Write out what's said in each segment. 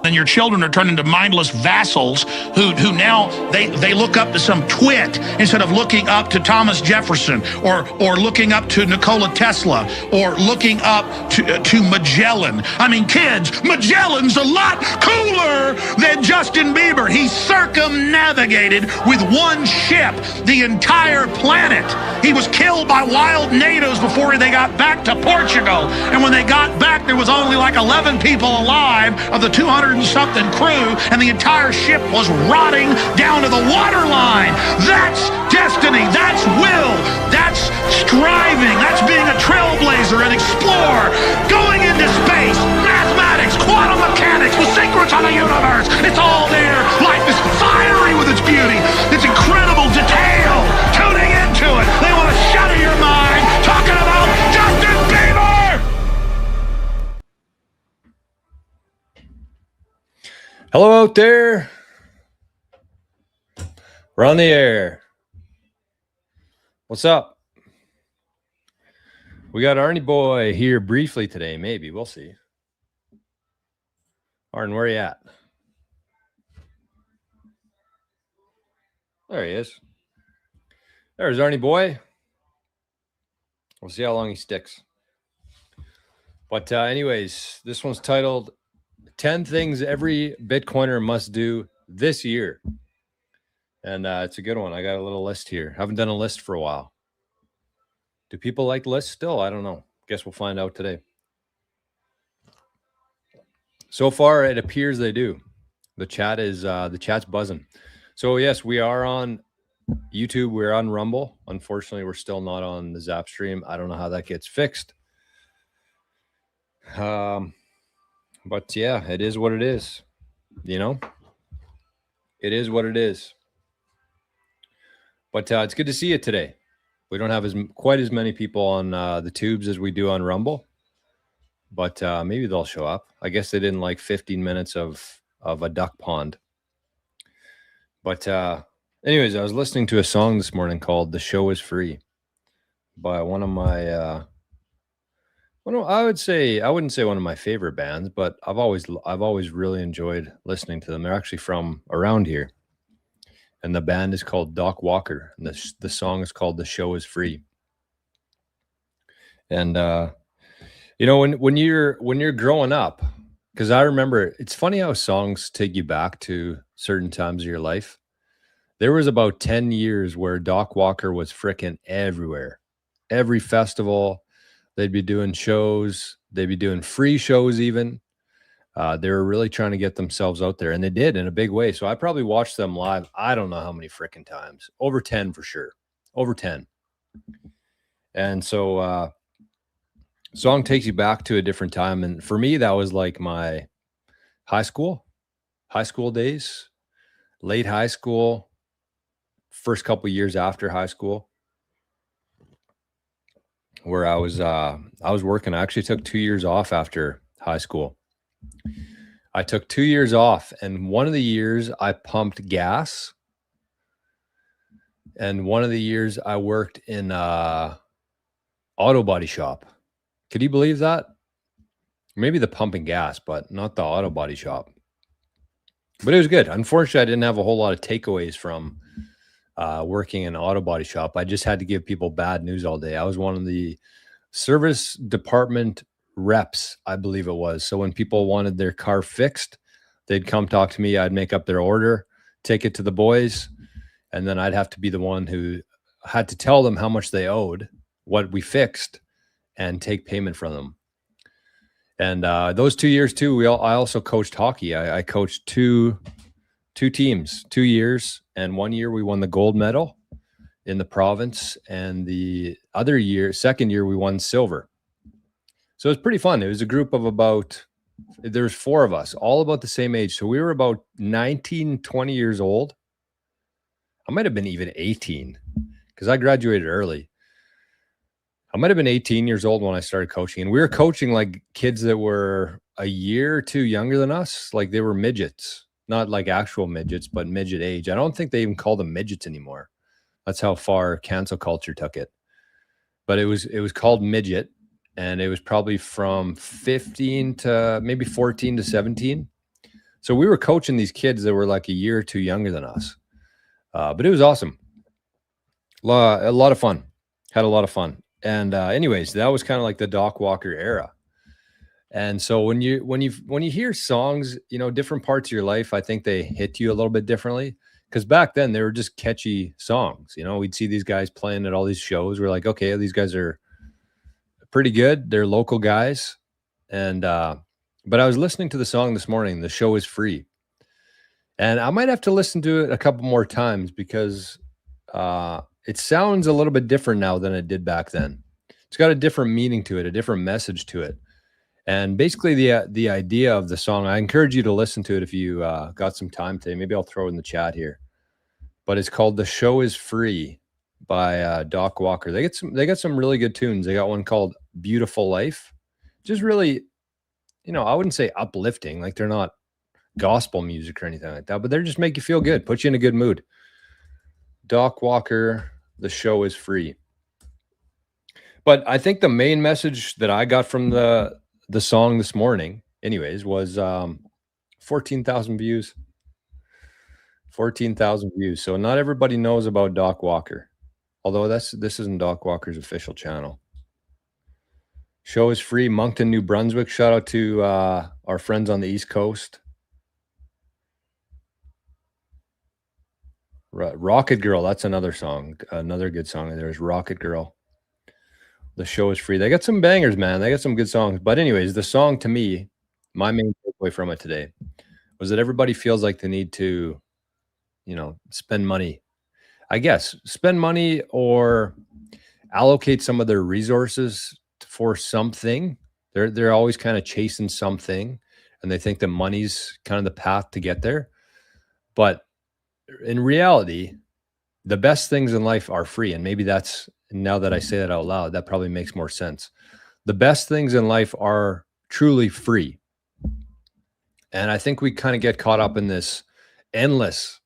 Then your children are turned into mindless vassals who now they look up to some twit instead of looking up to Thomas Jefferson or looking up to Nikola Tesla or looking up to Magellan. I mean, kids, Magellan's a lot cooler than Justin Bieber. He circumnavigated with one ship the entire planet. He was killed by wild natives before they got back to Portugal. And when they got back, there was only like 11 people alive of the 200 and something crew, and the entire ship was rotting down to the waterline. That's destiny. That's will. That's striving. That's being a trailblazer, an explorer, going into space, mathematics, quantum mechanics, the secrets of the universe. It's all there. Life is fiery with its beauty, its incredible detail. Tuning into it. They want to shatter your mind talking about Justin Bieber. Hello out there. We're on the air. What's up? We got Arnie Boy here briefly today. Maybe. We'll see. Arn, where are you at? There he is. There's Arnie Boy. We'll see how long he sticks. But anyways, this one's titled 10 Things Every Bitcoiner Must Do This Year. And it's a good one. I got a little list here. Haven't done a list for a while. Do people like lists still? I don't know. Guess we'll find out today. So far, it appears they do. The chat's buzzing. So yes, we are on YouTube. We're on Rumble. Unfortunately, we're still not on the Zap stream. I don't know how that gets fixed. But yeah, it is what it is. You know, it is what it is. But it's good to see you today. We don't have quite as many people on the tubes as we do on Rumble, but maybe they'll show up. I guess they didn't like 15 minutes of a duck pond. But anyways, I was listening to a song this morning called "The Show Is Free" by one of my Well, no, I wouldn't say one of my favorite bands, but I've always really enjoyed listening to them. They're actually from around here, and the band is called Doc Walker, and the song is called "The Show Is Free." And you know, when you're growing up, because I remember it's funny how songs take you back to certain times of your life. There was about 10 years where Doc Walker was fricking everywhere. Every festival, they'd be doing shows, they'd be doing free shows even. They were really trying to get themselves out there, and they did in a big way. So I probably watched them live. I don't know how many fricking times. Over 10 for sure. Over 10. And so song takes you back to a different time. And for me, that was like my high school days, late high school, first couple years after high school, where I was working. I actually took 2 years off after high school. I took 2 years off, and one of the years I pumped gas, and one of the years I worked in a auto body shop. Could you believe that? Maybe the pumping gas, but not the auto body shop. But it was good. Unfortunately, I didn't have a whole lot of takeaways from working in an auto body shop. I just had to give people bad news all day. I was one of the service department reps, I believe it was. So when people wanted their car fixed, they'd come talk to me. I'd make up their order, take it to the boys, and then I'd have to be the one who had to tell them how much they owed, what we fixed, and take payment from them. And those 2 years too, I also coached hockey. I coached two teams, 2 years, and 1 year we won the gold medal in the province, and the other year, second year, we won silver. So it was pretty fun. It was a group of there's 4 of us, all about the same age. So we were about 19, 20 years old. I might have been even 18 because I graduated early. I might have been 18 years old when I started coaching, and we were coaching like kids that were a year or 2 younger than us. Like they were midgets, not like actual midgets, but midget age. I don't think they even call them midgets anymore. That's how far cancel culture took it. But it was called midget, and it was probably from 15 to maybe 14 to 17. So we were coaching these kids that were like a year or 2 younger than us. But it was awesome. A lot of fun. Had a lot of fun. And anyways, that was kind of like the Doc Walker era. And so when you hear songs, you know, different parts of your life, I think they hit you a little bit differently. Because back then they were just catchy songs. You know, we'd see these guys playing at all these shows. We're like, okay, these guys are pretty good. They're local guys. And but I was listening to the song this morning, "The Show Is Free." And I might have to listen to it a couple more times because it sounds a little bit different now than it did back then. It's got a different meaning to it, a different message to it. And basically the idea of the song, I encourage you to listen to it if you got some time today. Maybe I'll throw it in the chat here. But it's called "The Show Is Free" by Doc Walker. They got some really good tunes. They got one called "Beautiful Life." Just really, you know, I wouldn't say uplifting, like they're not gospel music or anything like that, but they're just make you feel good, put you in a good mood. Doc Walker, "The Show Is Free." But I think the main message that I got from the song this morning, anyways, was 14,000 views. 14,000 views. So not everybody knows about Doc Walker, although this isn't Doc Walker's official channel. Show Is Free, Moncton, New Brunswick. Shout out to our friends on the East Coast. Rocket Girl, that's another song. Another good song. There's Rocket Girl. "The Show Is Free." They got some bangers, man. They got some good songs. But anyways, the song, to me, my main takeaway from it today was that everybody feels like they need to, you know, spend money. I guess spend money or allocate some of their resources for something. They're always kind of chasing something, and they think that money's kind of the path to get there. But in reality, the best things in life are free. And maybe that's, now that I say that out loud, that probably makes more sense. The best things in life are truly free. And I think we kind of get caught up in this endless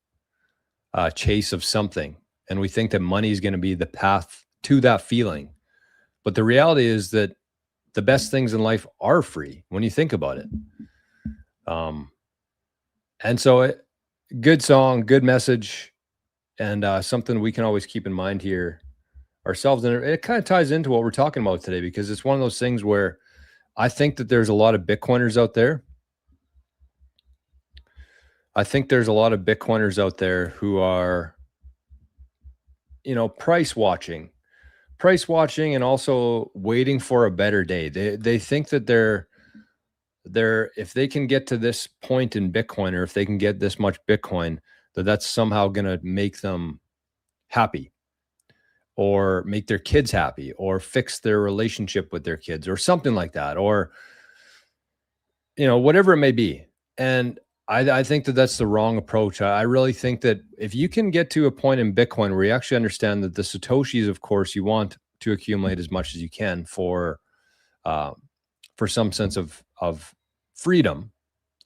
chase of something. And we think that money is going to be the path to that feeling. But the reality is that the best things in life are free when you think about it. And so good song, good message, and something we can always keep in mind here ourselves. And it kind of ties into what we're talking about today, because it's one of those things where I think that there's a lot of Bitcoiners out there. I think there's a lot of Bitcoiners out there who are, price watching and also waiting for a better day. They think that they're if they can get to this point in Bitcoin, or if they can get this much Bitcoin, that's somehow going to make them happy, or make their kids happy, or fix their relationship with their kids, or something like that, or whatever it may be. And I think that that's the wrong approach. I really think that if you can get to a point in Bitcoin where you actually understand that the Satoshis, of course, you want to accumulate as much as you can for some sense of freedom.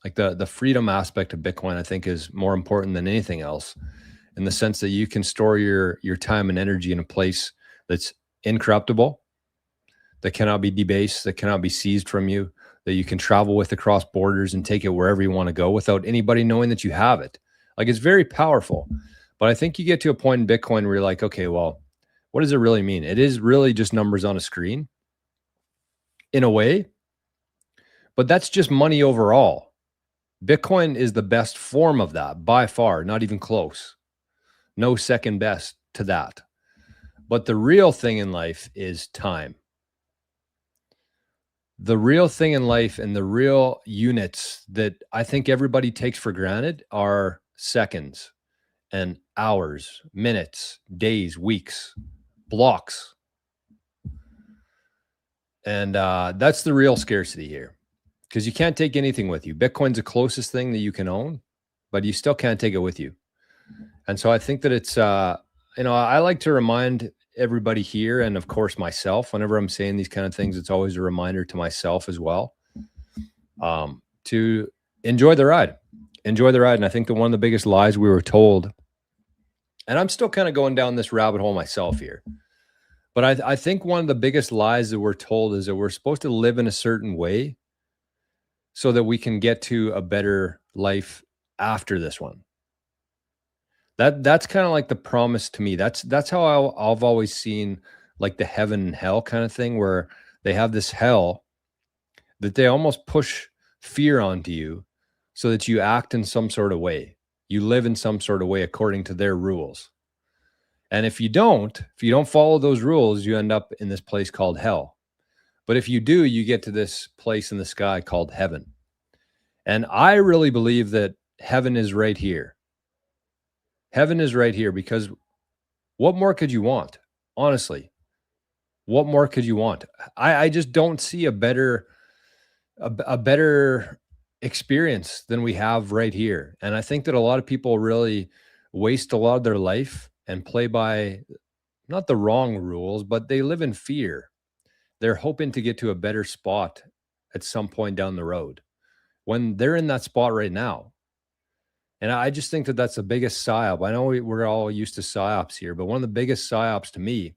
Like the freedom aspect of Bitcoin, I think, is more important than anything else, in the sense that you can store your time and energy in a place that's incorruptible, that cannot be debased, that cannot be seized from you, that you can travel with across borders and take it wherever you want to go without anybody knowing that you have it. Like, it's very powerful. But I think you get to a point in Bitcoin where you're like, okay, well, what does it really mean? It is really just numbers on a screen in a way, but that's just money overall. Bitcoin is the best form of that by far, not even close. No second best to that. But the real thing in life is time. The real thing in life, and the real units that I think everybody takes for granted, are seconds and hours, minutes, days, weeks, blocks. And that's the real scarcity here, because you can't take anything with you. Bitcoin's the closest thing that you can own, but you still can't take it with you. And so I think that it's, I like to remind everybody here, and of course myself, whenever I'm saying these kind of things, it's always a reminder to myself as well, to enjoy the ride. And I think that one of the biggest lies we were told, and I'm still kind of going down this rabbit hole myself here, but I think one of the biggest lies that we're told is that we're supposed to live in a certain way so that we can get to a better life after this one. That's kind of like the promise to me. That's how I've always seen, like, the heaven and hell kind of thing, where they have this hell that they almost push fear onto you so that you act in some sort of way. You live in some sort of way according to their rules. And if you don't follow those rules, you end up in this place called hell. But if you do, you get to this place in the sky called heaven. And I really believe that heaven is right here. Heaven is right here, because what more could you want? Honestly, what more could you want? I just don't see a better experience than we have right here. And I think that a lot of people really waste a lot of their life and play by not the wrong rules, but they live in fear. They're hoping to get to a better spot at some point down the road, when they're in that spot right now. And I just think that that's the biggest psyop. I know we're all used to psyops here, but one of the biggest psyops to me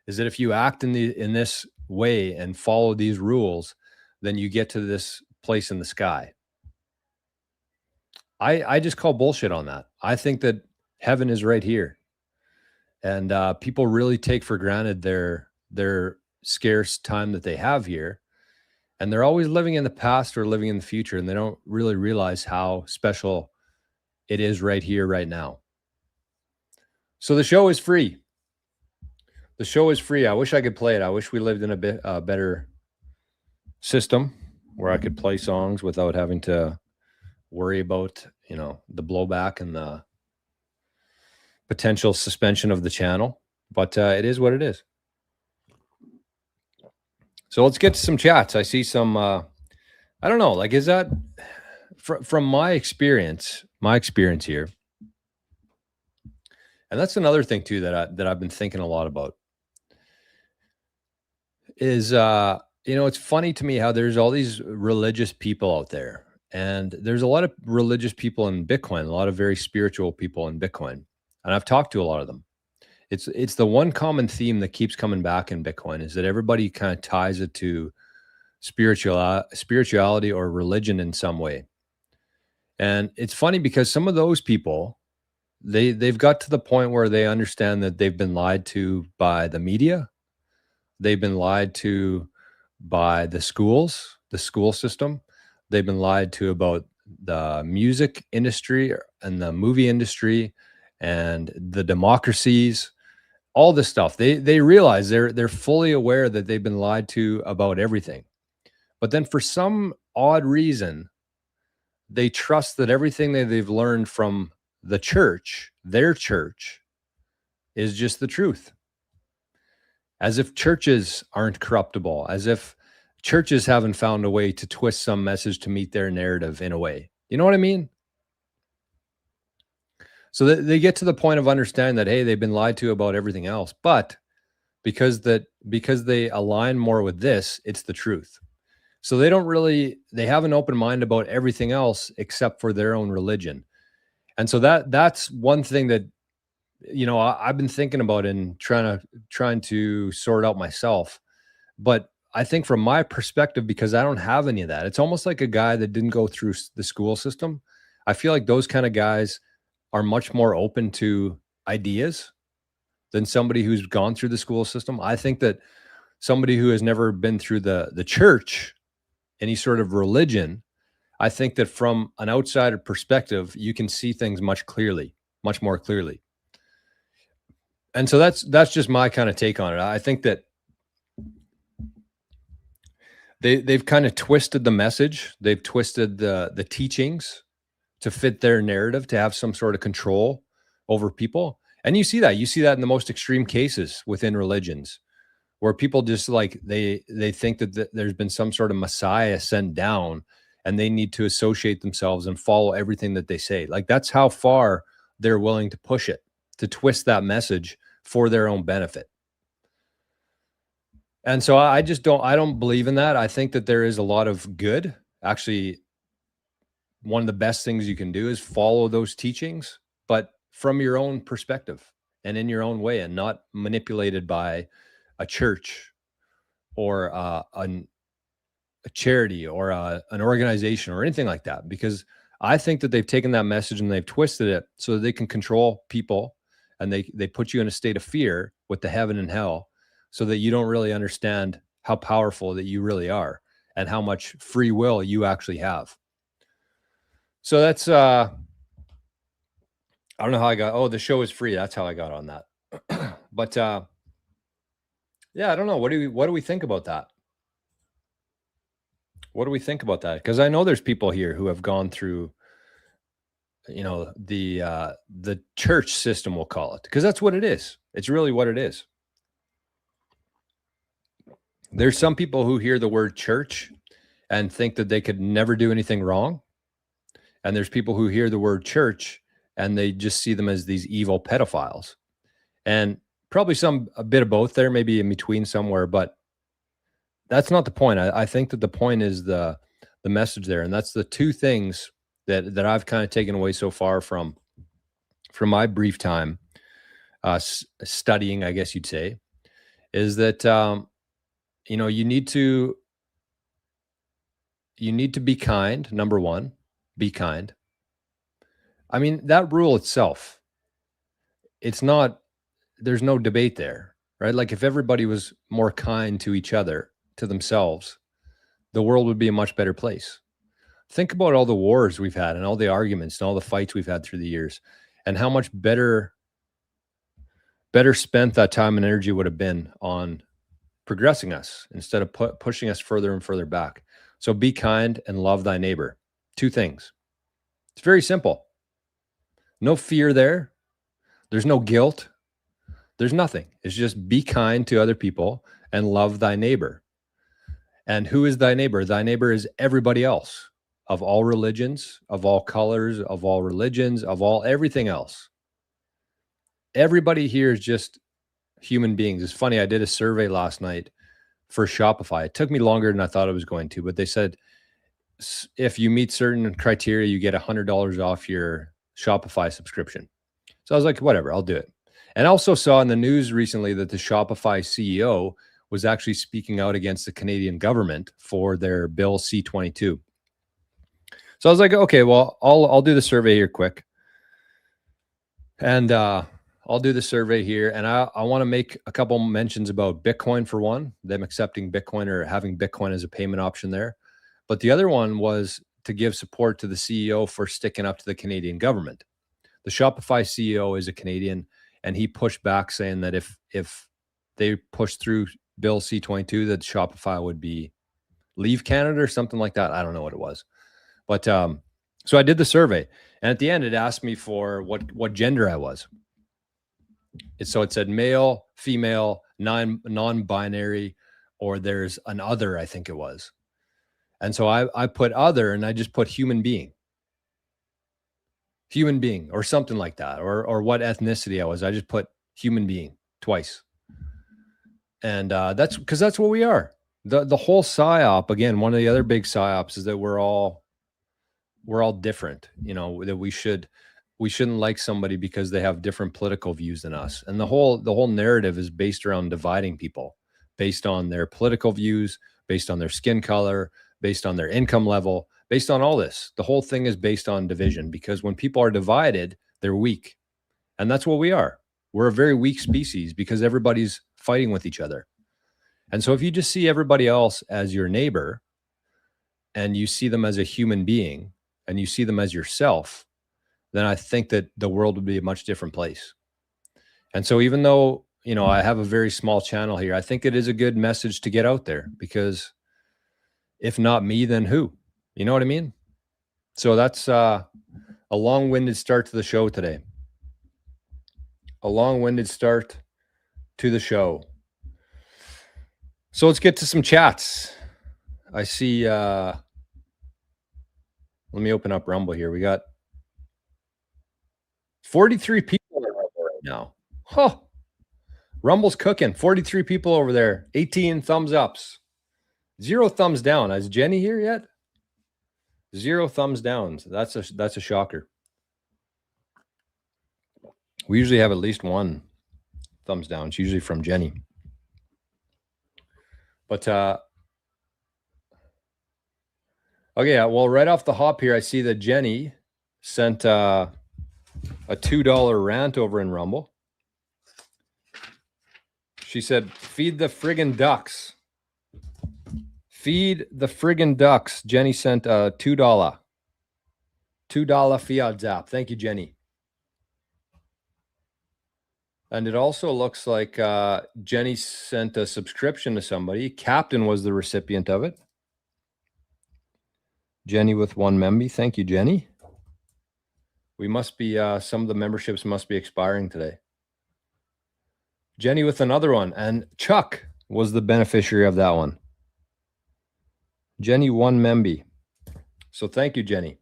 is that if you act in this way and follow these rules, then you get to this place in the sky. I just call bullshit on that. I think that heaven is right here. And people really take for granted their scarce time that they have here. And they're always living in the past or living in the future, and they don't really realize how special it is right here, right now. So the show is free. The show is free. I wish I could play it. I wish we lived in a bit better system where I could play songs without having to worry about, the blowback and the potential suspension of the channel. But it is what it is. So let's get to some chats. I see some, I don't know, like, is that from my experience here? And that's another thing too, that I've been thinking a lot about is, it's funny to me how there's all these religious people out there, and there's a lot of religious people in Bitcoin, a lot of very spiritual people in Bitcoin. And I've talked to a lot of them. It's the one common theme that keeps coming back in Bitcoin is that everybody kind of ties it to spirituality or religion in some way. And it's funny because some of those people, they've got to the point where they understand that they've been lied to by the media. They've been lied to by the schools, the school system. They've been lied to about the music industry and the movie industry and the democracies, all this stuff. They realize they're fully aware that they've been lied to about everything. But then for some odd reason, they trust that everything that they've learned from the church, their church, is just the truth. As if churches aren't corruptible, as if churches haven't found a way to twist some message to meet their narrative in a way. You know what I mean? So they get to the point of understanding that, hey, they've been lied to about everything else, but because they align more with this, it's the truth. So they have an open mind about everything else except for their own religion. And so that's one thing that, I've been thinking about and trying to sort out myself. But I think from my perspective, because I don't have any of that, it's almost like a guy that didn't go through the school system. I feel like those kind of guys are much more open to ideas than somebody who's gone through the school system. I think that somebody who has never been through the church, any sort of religion, I think that from an outsider perspective, you can see things much more clearly. And so that's just my kind of take on it. I think that they've kind of twisted the message. They've twisted the teachings to fit their narrative, to have some sort of control over people. And you see that in the most extreme cases within religions, where people just like, they think that there's been some sort of Messiah sent down and they need to associate themselves and follow everything that they say. Like, that's how far they're willing to push it, to twist that message for their own benefit. And so I don't believe in that. I think that there is a lot of good. Actually, one of the best things you can do is follow those teachings, but from your own perspective and in your own way, and not manipulated by a church or a charity or an organization or anything like that. Because I think that they've taken that message and they've twisted it so that they can control people, and they put you in a state of fear with the heaven and hell, so that you don't really understand how powerful that you really are and how much free will you actually have. So that's I don't know how I got, the show is free. That's how I got on that. But yeah, I don't know. What do we think about that? What do we think about that? Because I know there's people here who have gone through, the church system, we'll call it, because that's what it is. It's really what it is. There's some people who hear the word church and think that they could never do anything wrong. And there's people who hear the word church and they just see them as these evil pedophiles. And probably a bit of both there, maybe in between somewhere, but that's not the point. I think that the point is the message there. And that's the two things that I've kind of taken away so far from my brief time studying, I guess you'd say, is that, you need to be kind. Number one, be kind. I mean, that rule itself, there's no debate there, right? Like, if everybody was more kind to each other, to themselves, the world would be a much better place. Think about all the wars we've had and all the arguments and all the fights we've had through the years, and how much better spent that time and energy would have been on progressing us instead of pushing us further and further back. So be kind and love thy neighbor. Two things. It's very simple. No fear there. There's no guilt. There's nothing. It's just be kind to other people and love thy neighbor. And who is thy neighbor? Thy neighbor is everybody else, of all religions, of all colors, of all religions, of all everything else. Everybody here is just human beings. It's funny, I did a survey last night for Shopify. It took me longer than I thought it was going to, but they said if you meet certain criteria, you get $100 off your Shopify subscription. So I was like, whatever, I'll do it. And also saw in the news recently that the Shopify CEO was actually speaking out against the Canadian government for their Bill C-22. So I was like, okay, well, I'll do the survey here quick. And I'll do the survey here. And I want to make a couple mentions about Bitcoin for one, them accepting Bitcoin or having Bitcoin as a payment option there. But the other one was to give support to the CEO for sticking up to the Canadian government. The Shopify CEO is a Canadian, and he pushed back saying that if they pushed through Bill C-22, that Shopify would leave Canada or something like that. I don't know what it was. But so I did the survey, and at the end it asked me for what gender I was. So it said male, female, non-binary, or there's an other, I think it was. And so I put other, and I just put human being or something like that, or what ethnicity I was. I just put human being twice. And that's because that's what we are. The whole psyop, again, one of the other big psyops is that we're all different, that we shouldn't like somebody because they have different political views than us. And the whole narrative is based around dividing people based on their political views, based on their skin color, based on their income level, based on all this. The whole thing is based on division, because when people are divided, they're weak. And that's what we are. We're a very weak species because everybody's fighting with each other. And so if you just see everybody else as your neighbor, and you see them as a human being, and you see them as yourself, then I think that the world would be a much different place. And so even though, I have a very small channel here, I think it is a good message to get out there, because if not me, then who? You know what I mean? So that's a long-winded start to the show today. A long-winded start to the show. So let's get to some chats. I see, let me open up Rumble here. We got 43 people on Rumble right now. Huh. Rumble's cooking. 43 people over there. 18 thumbs ups. 0 thumbs down. Is Jenny here yet? 0 thumbs downs. That's a shocker. We usually have at least 1 thumbs down. It's usually from Jenny. But okay, well, right off the hop here, I see that Jenny sent a $2 rant over in Rumble. She said, "Feed the friggin' ducks." Feed the friggin' ducks. Jenny sent a $2 fiat zap. Thank you, Jenny. And it also looks like Jenny sent a subscription to somebody. Captain was the recipient of it. Jenny with 1 memby. Thank you, Jenny. We must be, some of the memberships must be expiring today. Jenny with another one. And Chuck was the beneficiary of that one. Jenny 1 memby. So thank you, Jenny.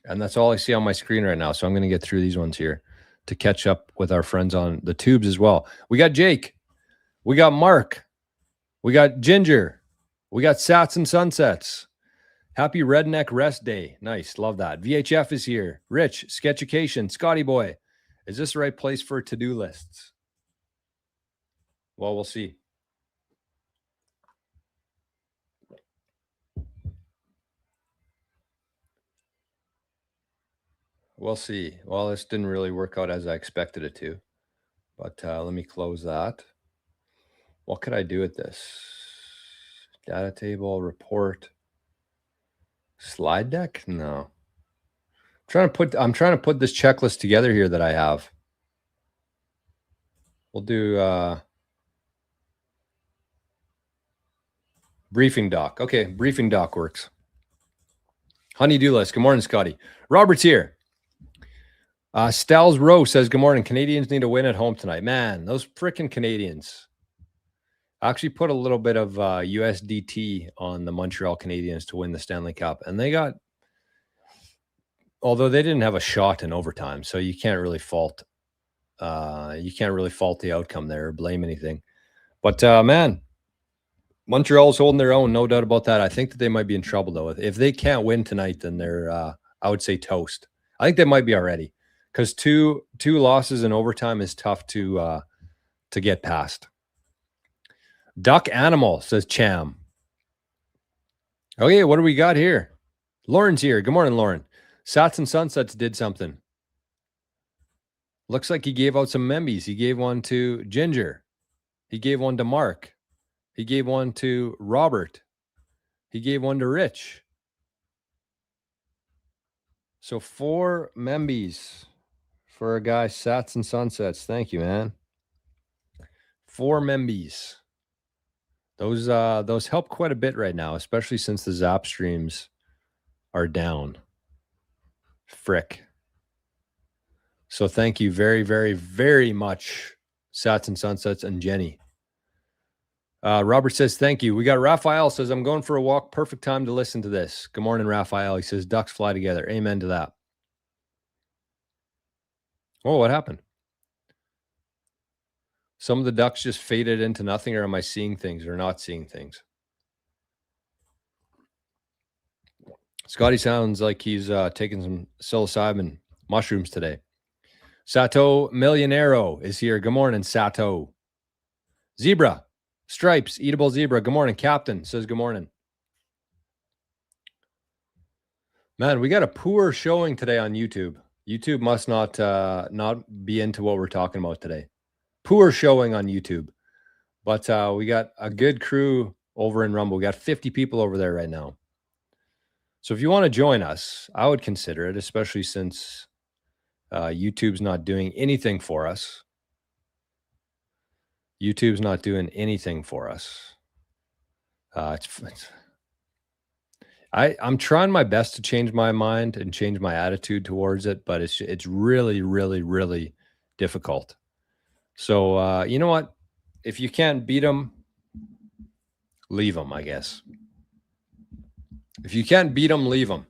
And that's all I see on my screen right now. So I'm going to get through these ones here to catch up with our friends on the tubes as well. We got Jake. We got Mark. We got Ginger. We got Sats and Sunsets. Happy Redneck Rest Day. Nice. Love that. VHF is here. Rich. Sketchucation. Scotty Boy. Is this the right place for to-do lists? Well, we'll see. We'll see. Well, this didn't really work out as I expected it to. But let me close that. What could I do with this? Data table, report, slide deck? No. I'm trying to put this checklist together here that I have. We'll do briefing doc. Okay, briefing doc works. Honey-do list. Good morning, Scotty. Robert's here. Styles Rowe says, good morning. Canadians need a win at home tonight. Man, those freaking Canadians. I actually put a little bit of USDT on the Montreal Canadiens to win the Stanley Cup. And they got, although they didn't have a shot in overtime, so you can't really fault the outcome there or blame anything. But man, Montreal's holding their own, no doubt about that. I think that they might be in trouble though. If they can't win tonight, then they're I would say toast. I think they might be already. because two losses in overtime is tough to get past. Duck Animal, says Cham. Okay, what do we got here? Lauren's here. Good morning, Lauren. Sats and Sunsets did something. Looks like he gave out some membies. He gave one to Ginger. He gave one to Mark. He gave one to Robert. He gave one to Rich. So 4 membies for a guy, Sats and Sunsets. Thank you, man. 4 membies. Those help quite a bit right now, especially since the Zap streams are down. Frick. So thank you very, very, very much, Sats and Sunsets and Jenny. Robert says, thank you. We got Raphael says, I'm going for a walk. Perfect time to listen to this. Good morning, Raphael. He says, ducks fly together. Amen to that. Oh, what happened? Some of the ducks just faded into nothing, or am I seeing things or not seeing things? Scotty sounds like he's taking some psilocybin mushrooms today. Sato Millionero is here. Good morning, Sato. Zebra. Stripes, eatable zebra. Good morning. Captain says good morning. Man, we got a poor showing today on YouTube. YouTube must not be into what we're talking about today. Poor showing on YouTube. But we got a good crew over in Rumble. We got 50 people over there right now. So if you want to join us, I would consider it, especially since YouTube's not doing anything for us. YouTube's not doing anything for us. I'm trying my best to change my mind and change my attitude towards it, but it's really, really, really difficult. So you know what? If you can't beat them, leave them, I guess. If you can't beat them, leave them.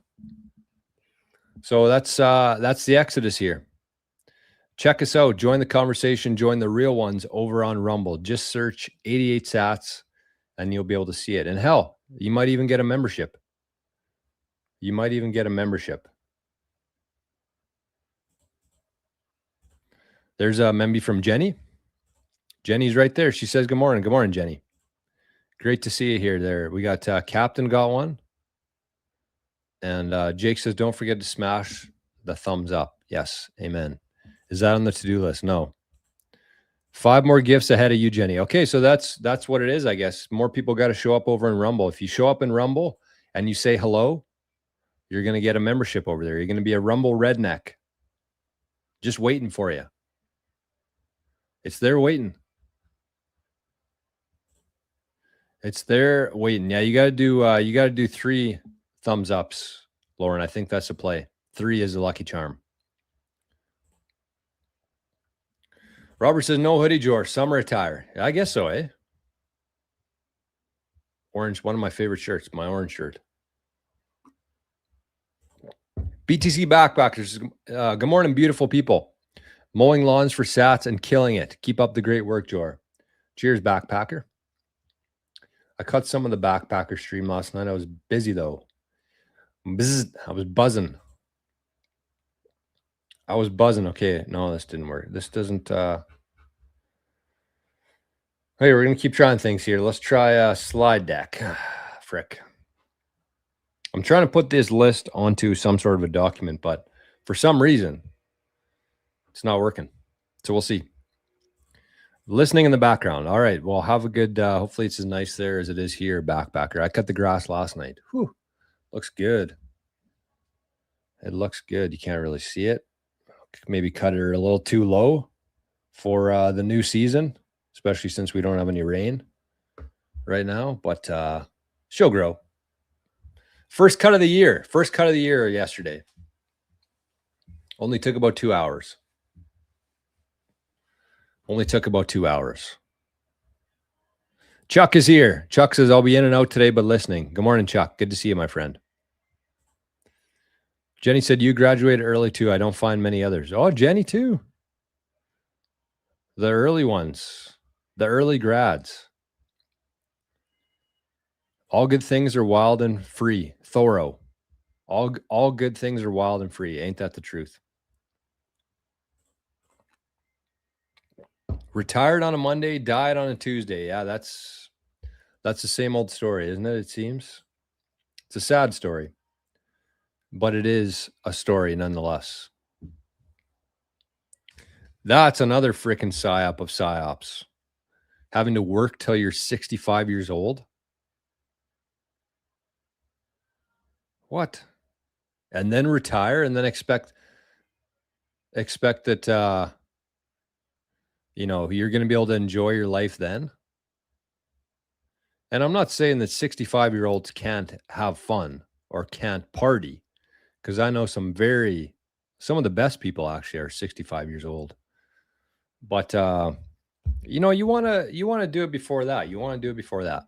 So that's the exodus here. Check us out. Join the conversation. Join the real ones over on Rumble. Just search 88 Sats and you'll be able to see it. And hell, you might even get a membership. You might even get a membership. There's a memby from Jenny. Jenny's right there. She says, good morning. Good morning, Jenny. Great to see you here. There. We got Captain got one. And Jake says, don't forget to smash the thumbs up. Yes. Amen. Is that on the to-do list? No. 5 more gifts ahead of you, Jenny. Okay, so that's what it is, I guess. More people got to show up over in Rumble. If you show up in Rumble and you say hello, you're going to get a membership over there. You're going to be a Rumble redneck. Just waiting for you. It's there waiting. It's there waiting. Yeah, you got to do 3 thumbs ups, Lauren. I think that's the play. 3 is the lucky charm. Robert says, no hoodie, George. Summer attire. I guess so, eh? Orange, one of my favorite shirts, my orange shirt. BTC Backpackers, good morning, beautiful people. Mowing lawns for Sats and killing it. Keep up the great work, Jor. Cheers, Backpacker. I cut some of the Backpacker stream last night. I was busy, though. I was buzzing. Okay, no, this didn't work. This doesn't... Hey, we're going to keep trying things here. Let's try a slide deck. Frick. I'm trying to put this list onto some sort of a document, but for some reason, it's not working. So we'll see. Listening in the background. All right. Well, have a good, hopefully it's as nice there as it is here, Backpacker. I cut the grass last night. Whew. Looks good. It looks good. You can't really see it. Maybe cut it a little too low for the new season, especially since we don't have any rain right now, but she'll grow. First cut of the year yesterday. Only took about 2 hours. Chuck is here. Chuck says, I'll be in and out today, but listening. Good morning, Chuck. Good to see you, my friend. Jenny said, you graduated early too. I don't find many others. Oh, Jenny too. The early ones. The early grads. All good things are wild and free. Thorough. All good things are wild and free. Ain't that the truth? Retired on a Monday, died on a Tuesday. Yeah, that's the same old story, isn't it? It seems. It's a sad story, but it is a story nonetheless. That's another freaking psyop of psyops. Having to work till you're 65 years old. What? And then retire and then expect that you're going to be able to enjoy your life then. And I'm not saying that 65-year-olds can't have fun or can't party, because I know some of the best people actually are 65 years old. But you want to do it before that. You want to do it before that.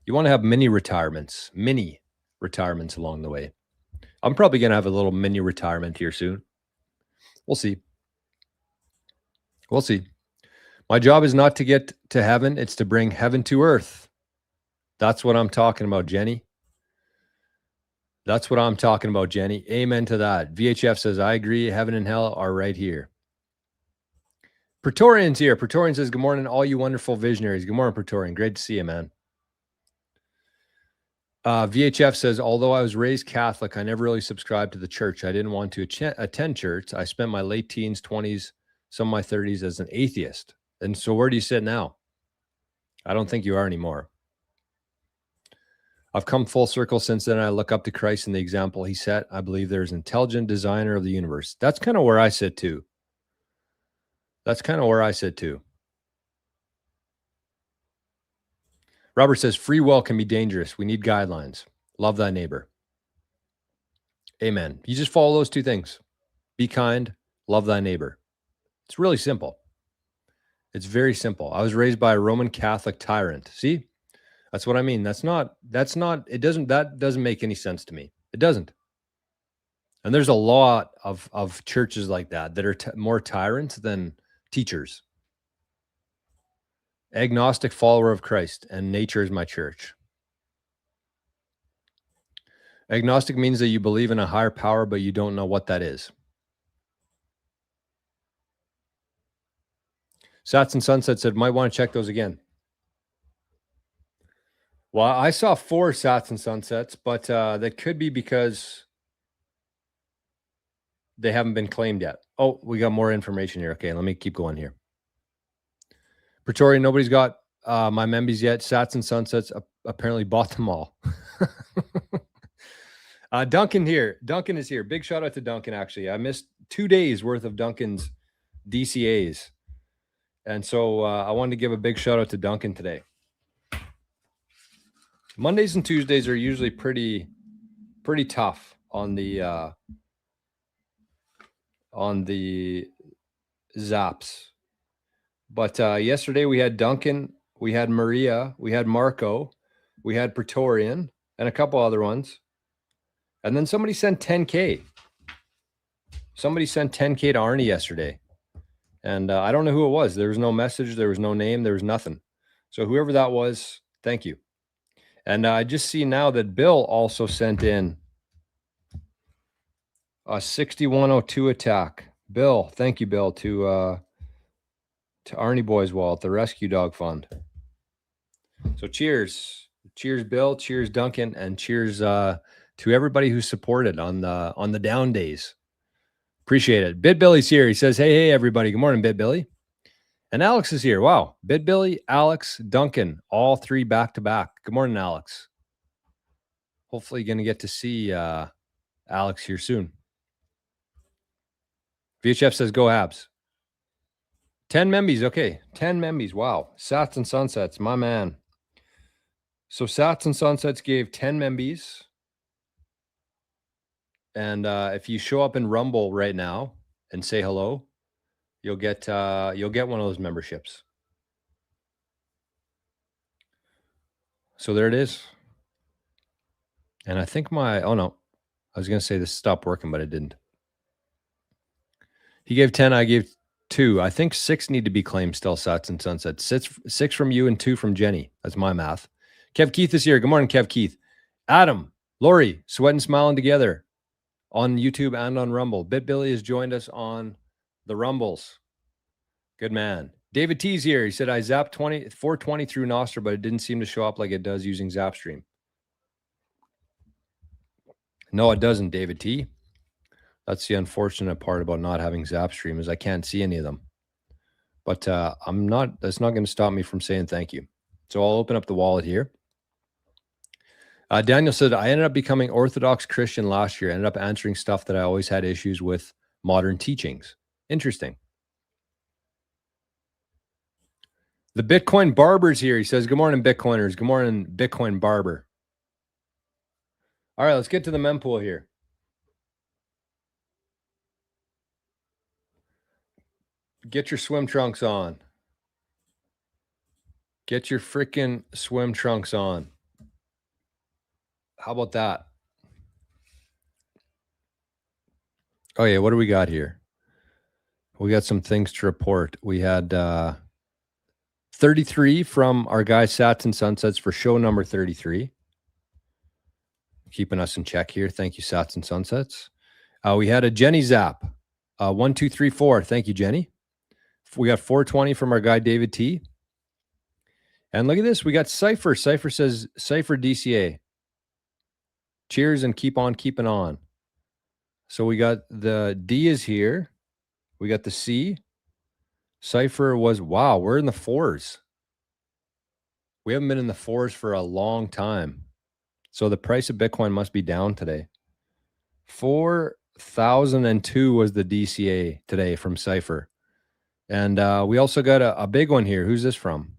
You want to have mini retirements along the way. I'm probably going to have a little mini retirement here soon. We'll see. My job is not to get to heaven. It's to bring heaven to earth. That's what I'm talking about, Jenny. Amen to that. VHF says, I agree. Heaven and hell are right here. Praetorian's here. Praetorian says, good morning, all you wonderful visionaries. Good morning, Praetorian. Great to see you, man. VHF says, although I was raised Catholic, I never really subscribed to the church. I didn't want to attend church. I spent my late teens, 20s, some of my 30s as an atheist. And so where do you sit now? I don't think you are anymore. I've come full circle since then. I look up to Christ and the example he set. I believe there's an intelligent designer of the universe. That's kind of where I sit too. Robert says, free will can be dangerous. We need guidelines. Love thy neighbor. Amen. You just follow those two things. Be kind, love thy neighbor. It's really simple. It's very simple. I was raised by a Roman Catholic tyrant. See? That's what I mean. That doesn't make any sense to me. It doesn't. And there's a lot of churches like that are more tyrants than teachers. Agnostic follower of Christ, and nature is my church. Agnostic means that you believe in a higher power, but you don't know what that is. Sats and Sunset said, might want to check those again. Well, I saw 4 Sats and Sunsets, but that could be because they haven't been claimed yet. Oh, we got more information here. Okay, let me keep going here. Pretoria, nobody's got my membies yet. Sats and Sunsets apparently bought them all. Duncan here. Duncan is here. Big shout out to Duncan, actually. I missed 2 days worth of Duncan's DCAs. And so I wanted to give a big shout out to Duncan today. Mondays and Tuesdays are usually pretty tough on the zaps. But yesterday we had Duncan, we had Maria, we had Marco, we had Praetorian, and a couple other ones. And then somebody sent 10K. Somebody sent 10K to Arnie yesterday. And I don't know who it was. There was no message. There was no name. There was nothing. So whoever that was, thank you. And I just see now that Bill also sent in a 6102 attack. Bill, thank you, Bill, to Arnie Boy's Wallet, the Rescue Dog Fund. So cheers. Cheers, Bill. Cheers, Duncan. And cheers to everybody who supported on the down days. Appreciate it. Bit Billy's here. He says, hey, everybody. Good morning, Bit Billy. And Alex is here. Wow. Bit Billy, Alex, Duncan, all 3 back to back. Good morning, Alex. Hopefully going to get to see Alex here soon. VHF says, go Habs. 10 membies. Okay. 10 membies. Wow. Sats and Sunsets. My man. So Sats and Sunsets gave 10 membies. And if you show up in Rumble right now and say hello, you'll get one of those memberships. So there it is. And I think I was going to say this stopped working, but it didn't. He gave 10. I gave 2. I think 6 need to be claimed still, Sats and Sunsets. 6 from you and 2 from Jenny. That's my math. Kev Keith is here. Good morning, Kev Keith. Adam, Lori, sweating, smiling together on YouTube and on Rumble. Bit Billy has joined us on the Rumbles. Good man. David T's here. He said, I zapped 420 through Nostr, but it didn't seem to show up like it does using Zapstream. No, it doesn't, David T. That's the unfortunate part about not having Zapstream is I can't see any of them. But that's not going to stop me from saying thank you. So I'll open up the wallet here. Daniel said, I ended up becoming Orthodox Christian last year. I ended up answering stuff that I always had issues with modern teachings. Interesting. The Bitcoin Barber's here. He says, good morning, Bitcoiners. Good morning, Bitcoin Barber. All right, let's get to the mempool here. Get your swim trunks on. Get your freaking swim trunks on. How about that? Oh, yeah, what do we got here? We got some things to report. We had 33 from our guy Sats and Sunsets for show number 33. Keeping us in check here. Thank you, Sats and Sunsets. We had a Jenny Zap. 1, 2, 3, 4. Thank you, Jenny. We got 420 from our guy David T. And look at this. We got Cypher. Cypher says, Cypher DCA. Cheers and keep on keeping on. So we got the D is here. We got the C. Cypher was, wow, we're in the 4s. We haven't been in the 4s for a long time. So the price of Bitcoin must be down today. 4,002 was the DCA today from Cypher. And we also got a big one here. Who's this from?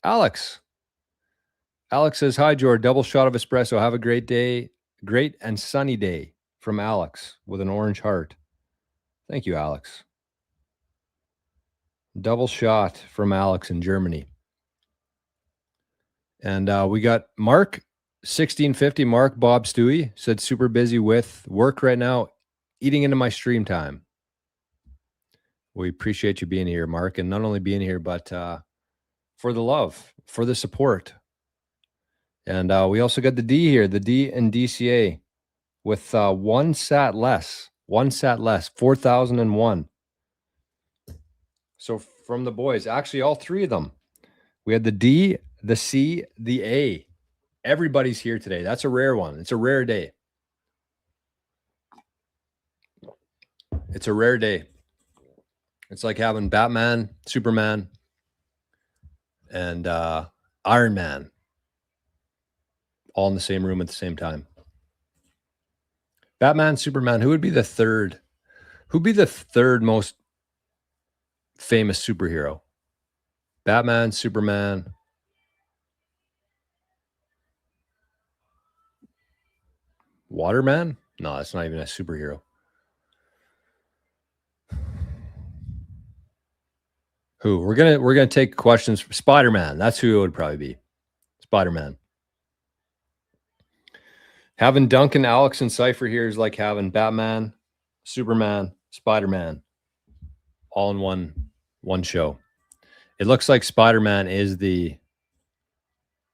Alex. Alex says, hi, George. Double shot of espresso. Have a great day. Great and sunny day from Alex with an orange heart. Thank you, Alex. Double shot from Alex in Germany. And we got Mark, 1650. Mark Bob Stewie said, super busy with work right now, eating into my stream time. We appreciate you being here, Mark, and not only being here, but for the love, for the support. And we also got the D here, the D and DCA with 1 sat less, 4,001. So from the boys, actually all 3 of them, we had the D, the C, the A. Everybody's here today. That's a rare one. It's a rare day. It's a rare day. It's like having Batman, Superman, and Iron Man all in the same room at the same time. Batman, Superman, who would be the third? Who'd be the third most famous superhero? Batman, Superman. Waterman? No, that's not even a superhero. Who? We're gonna take questions from Spider-Man. That's who it would probably be. Spider-Man. Having Duncan, Alex, and Cypher here is like having Batman, Superman, Spider-Man, all in one show. It looks like Spider-Man is the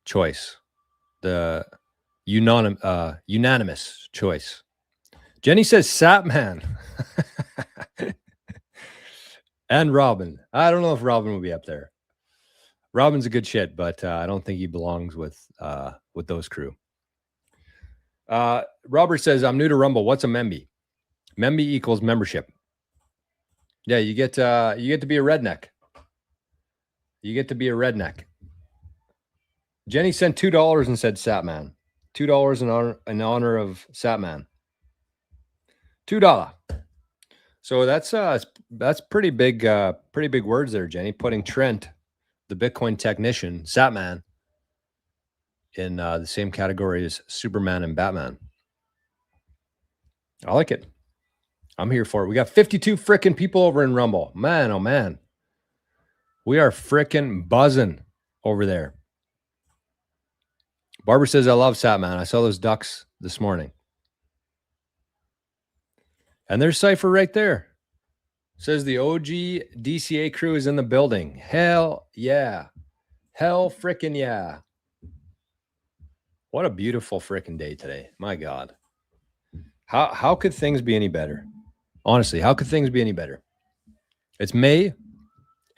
choice, the unanimous choice. Jenny says Satman. And Robin. I don't know if Robin will be up there. Robin's a good shit, but I don't think he belongs with those crew. Robert says, I'm new to Rumble. What's a Memby? Memby equals membership. Yeah, you get to be a redneck. You get to be a redneck. Jenny sent $2 and said Satman. $2 in honor of Satman. $2. So that's pretty big words there, Jenny. Putting Trent, the Bitcoin technician, Satman, in the same category as Superman and Batman. I like it. I'm here for it. We got 52 frickin' people over in Rumble. Man, oh man. We are frickin' buzzing over there. Barbara says, I love Satman. I saw those ducks this morning. And there's Cypher right there. Says the OG DCA crew is in the building. Hell yeah. Hell frickin' yeah. What a beautiful frickin' day today. My God. How could things be any better? Honestly, how could things be any better? It's May,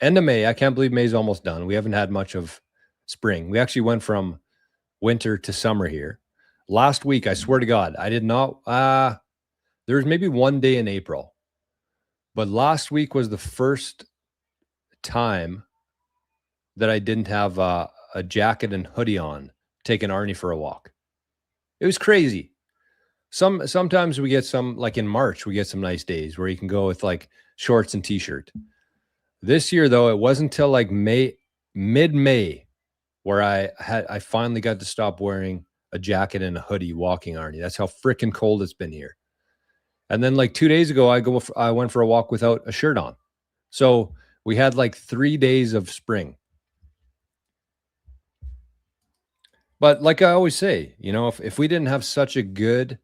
End of May. I can't believe May's almost done. We haven't had much of spring. We actually went from winter to summer here. Last week, I swear to God, I did not. There was maybe one day in April, but last week was the first time that I didn't have a jacket and hoodie on, taking Arnie for a walk. It was crazy. Sometimes we get some, like in March, we get some nice days where you can go with like shorts and t-shirt. This year, though, it wasn't until like mid-May, where I finally got to stop wearing a jacket and a hoodie walking Arnie. That's how freaking cold it's been here. And then like 2 days ago, I went for a walk without a shirt on. So we had like 3 days of spring. But like I always say, you know, if we didn't have such good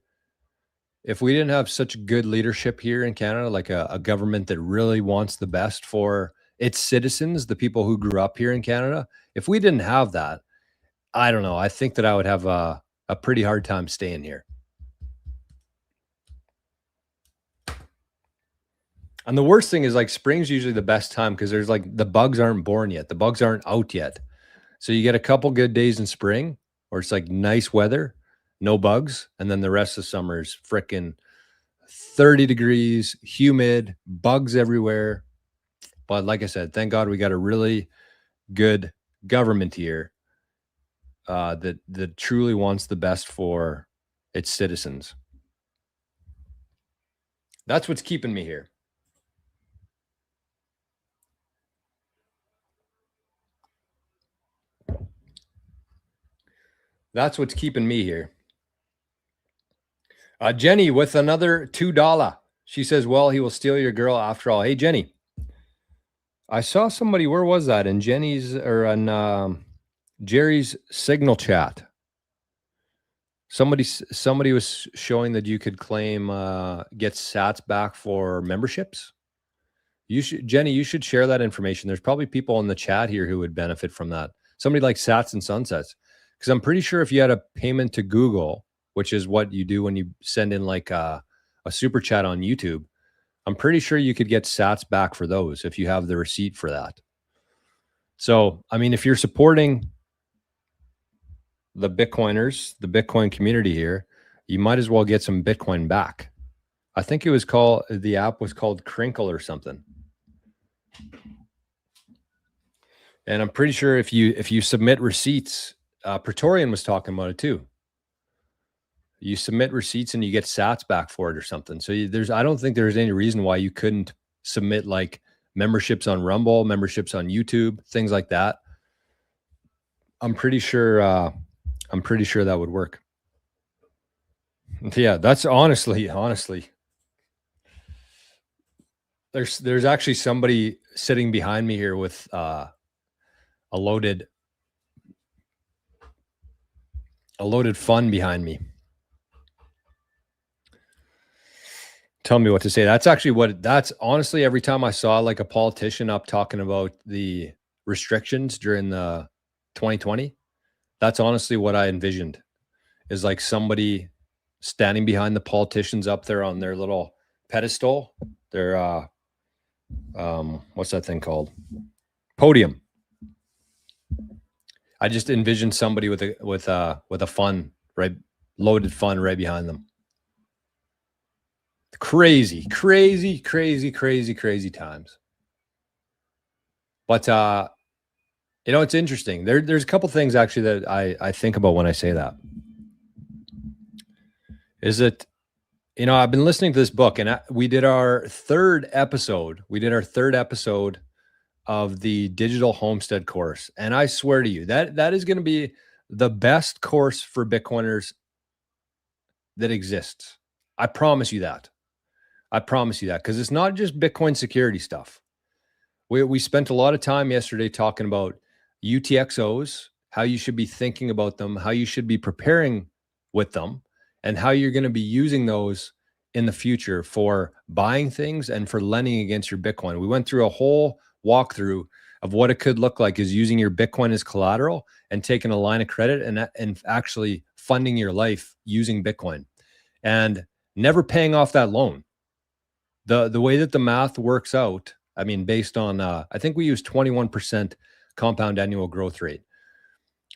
leadership here in Canada, like a government that really wants the best for its citizens, the people who grew up here in Canada, if we didn't have that, I don't know. I think that I would have a pretty hard time staying here. And the worst thing is like spring's usually the best time because there's like the bugs aren't born yet. The bugs aren't out yet. So you get a couple good days in spring where it's like nice weather, no bugs. And then the rest of summer is frickin' 30 degrees, humid, bugs everywhere. But like I said, thank God we got a really good government here that truly wants the best for its citizens. That's what's keeping me here. That's what's keeping me here. Jenny with another $2. She says, well, he will steal your girl after all. Hey, Jenny, I saw somebody, where was that? In Jenny's or on Jerry's Signal chat. Somebody was showing that you could claim, get sats back for memberships. Jenny, you should share that information. There's probably people in the chat here who would benefit from that. Somebody like Sats and Sunsets. Because I'm pretty sure if you had a payment to Google, which is what you do when you send in like a super chat on YouTube, I'm pretty sure you could get sats back for those if you have the receipt for that. So, I mean, if you're supporting the Bitcoiners, the Bitcoin community here, you might as well get some Bitcoin back. I think it was the app was called Crinkle or something. And I'm pretty sure if you submit receipts, Praetorian was talking about it too. You submit receipts and you get sats back for it or something. So I don't think there's any reason why you couldn't submit like memberships on Rumble, memberships on YouTube, things like that. I'm pretty sure that would work. Yeah, that's honestly. There's actually somebody sitting behind me here with a loaded fun behind me. Tell me what to say. That's honestly, every time I saw like a politician up talking about the restrictions during the 2020, that's honestly what I envisioned, is like somebody standing behind the politicians up there on their little pedestal, their what's that thing called? Podium. I just envisioned somebody with a fun, right, loaded fun right behind them. Crazy times. But you know, it's interesting. There's a couple things actually that I think about when I say that. Is it, you know, I've been listening to this book, and we did our third episode of the digital homestead course. And I swear to you, that is going to be the best course for Bitcoiners that exists. I promise you that. Because it's not just Bitcoin security stuff. We spent a lot of time yesterday talking about UTXOs, how you should be thinking about them, how you should be preparing with them, and how you're going to be using those in the future for buying things and for lending against your Bitcoin. We went through a whole walkthrough of what it could look like is using your Bitcoin as collateral and taking a line of credit and actually funding your life using Bitcoin and never paying off that loan. The way that the math works out I mean, based on, I think we use 21% compound annual growth rate.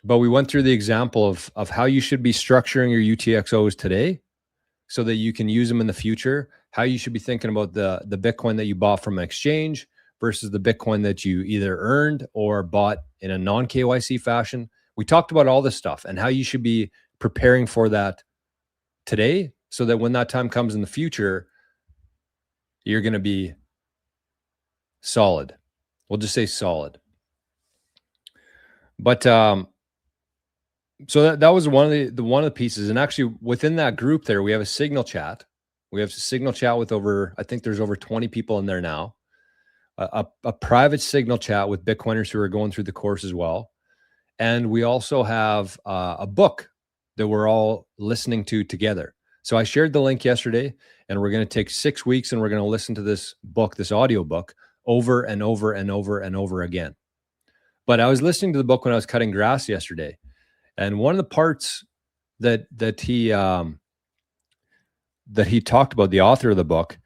But we went through the example of how you should be structuring your UTXOs today so that you can use them in the future, how you should be thinking about the Bitcoin that you bought from an exchange versus the Bitcoin that you either earned or bought in a non-KYC fashion. We talked about all this stuff and how you should be preparing for that today so that when that time comes in the future, you're going to be solid. We'll just say solid. But so that was one of the pieces. And actually within that group there, we have a Signal chat. We have a Signal chat with I think there's over 20 people in there now. A private Signal chat with Bitcoiners who are going through the course as well. And we also have a book that we're all listening to together. So I shared the link yesterday, and we're going to take 6 weeks and we're going to listen to this book, this audio book, over and over and over and over again. But I was listening to the book when I was cutting grass yesterday. And one of the parts that he talked about, the author of the book,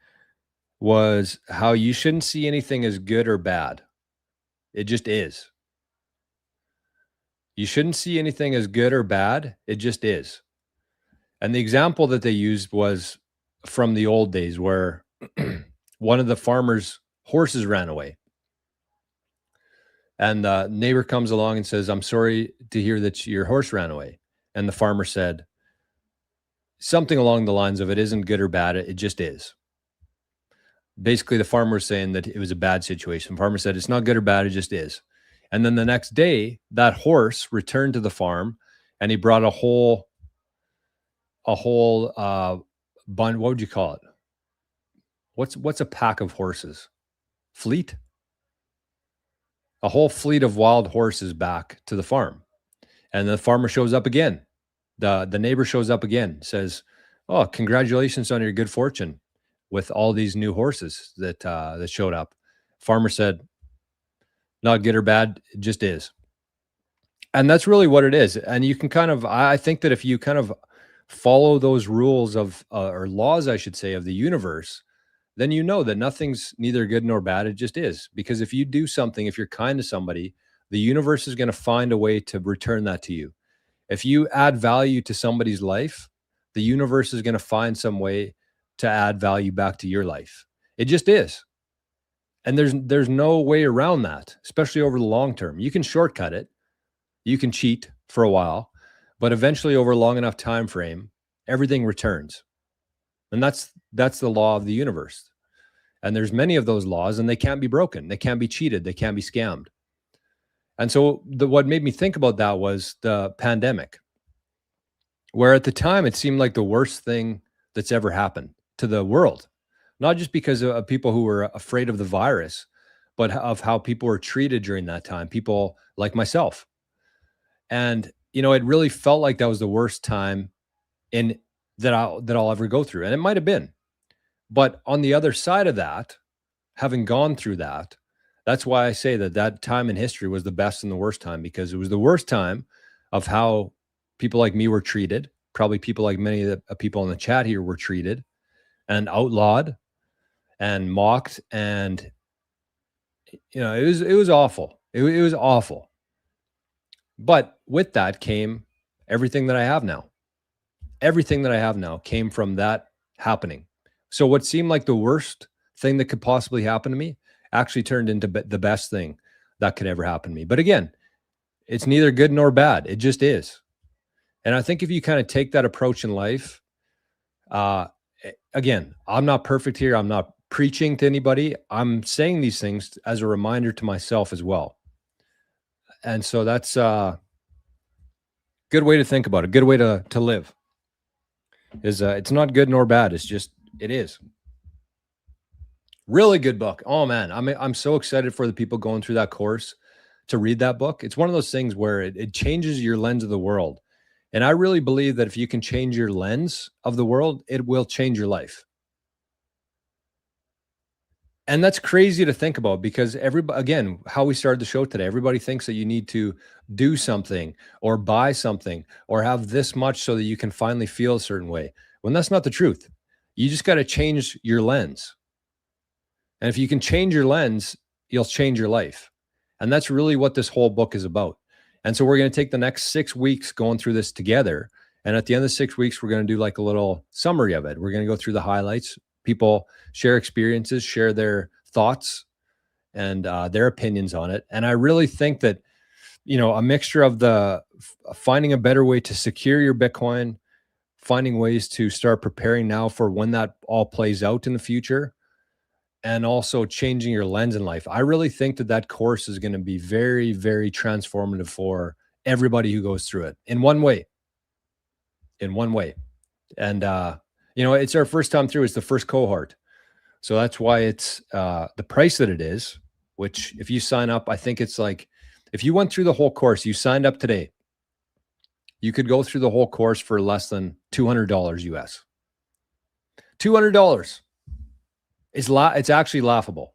was how you shouldn't see anything as good or bad. It just is. You shouldn't see anything as good or bad. It just is. And the example that they used was from the old days where one of the farmers' horses ran away. And the neighbor comes along and says, "I'm sorry to hear that your horse ran away." And the farmer said something along the lines of, "It isn't good or bad. It just is." Basically, the farmer was saying that it was a bad situation. The farmer said, "It's not good or bad. It just is." And then the next day, that horse returned to the farm, and he brought a whole bun. What would you call it? What's a pack of horses? Fleet? A whole fleet of wild horses back to the farm. And the farmer shows up again. The neighbor shows up again, says, "Oh, congratulations on your good fortune with all these new horses that showed up." Farmer said, "Not good or bad, it just is." And that's really what it is. And you can I think that if you kind of follow those rules of, or laws, I should say, of the universe, then you know that nothing's neither good nor bad. It just is. Because if you do something, if you're kind to somebody, the universe is going to find a way to return that to you. If you add value to somebody's life, the universe is going to find some way to add value back to your life. It just is. And there's no way around that, especially over the long term. You can shortcut it. You can cheat for a while, but eventually over a long enough time frame, everything returns. And that's the law of the universe. And there's many of those laws, and they can't be broken. They can't be cheated. They can't be scammed. And so what made me think about that was the pandemic, where at the time it seemed like the worst thing that's ever happened to the world. Not just because of people who were afraid of the virus, but of how people were treated during that time, people like myself. And, it really felt like that was the worst time that I'll ever go through. And it might've been. But on the other side of that, having gone through that, that's why I say that time in history was the best and the worst time, because it was the worst time of how people like me were treated. Probably people like many of the people in the chat here were treated and outlawed and mocked. And, it was awful. It was awful. But with that came everything that I have now. Everything that I have now came from that happening. So what seemed like the worst thing that could possibly happen to me actually turned into the best thing that could ever happen to me. But again, it's neither good nor bad. It just is. And I think if you kind of take that approach in life, again, I'm not perfect here. I'm not preaching to anybody. I'm saying these things as a reminder to myself as well. And so that's a good way to think about it. Good way to live is it's not good nor bad. It's just, it is. Really good book. Oh man, I'm so excited for the people going through that course to read that book. It's one of those things where it changes your lens of the world. And I really believe that if you can change your lens of the world, it will change your life. And that's crazy to think about, because again, how we started the show today, everybody thinks that you need to do something or buy something or have this much so that you can finally feel a certain way, when that's not the truth. You just got to change your lens. And if you can change your lens, you'll change your life. And that's really what this whole book is about. And so we're going to take the next 6 weeks going through this together. And at the end of the 6 weeks, we're going to do like a little summary of it. We're going to go through the highlights. People share experiences, share their thoughts and their opinions on it. And I really think that, you know, a mixture of the finding a better way to secure your Bitcoin, finding ways to start preparing now for when that all plays out in the future, and also changing your lens in life. I really think that that course is going to be very, very transformative for everybody who goes through it in one way. In one way. And, you know, it's our first time through. It's the first cohort. So that's why it's the price that it is, which if you sign up, I think it's like, if you went through the whole course, you signed up today, you could go through the whole course for less than $200 US. $200. It's actually laughable.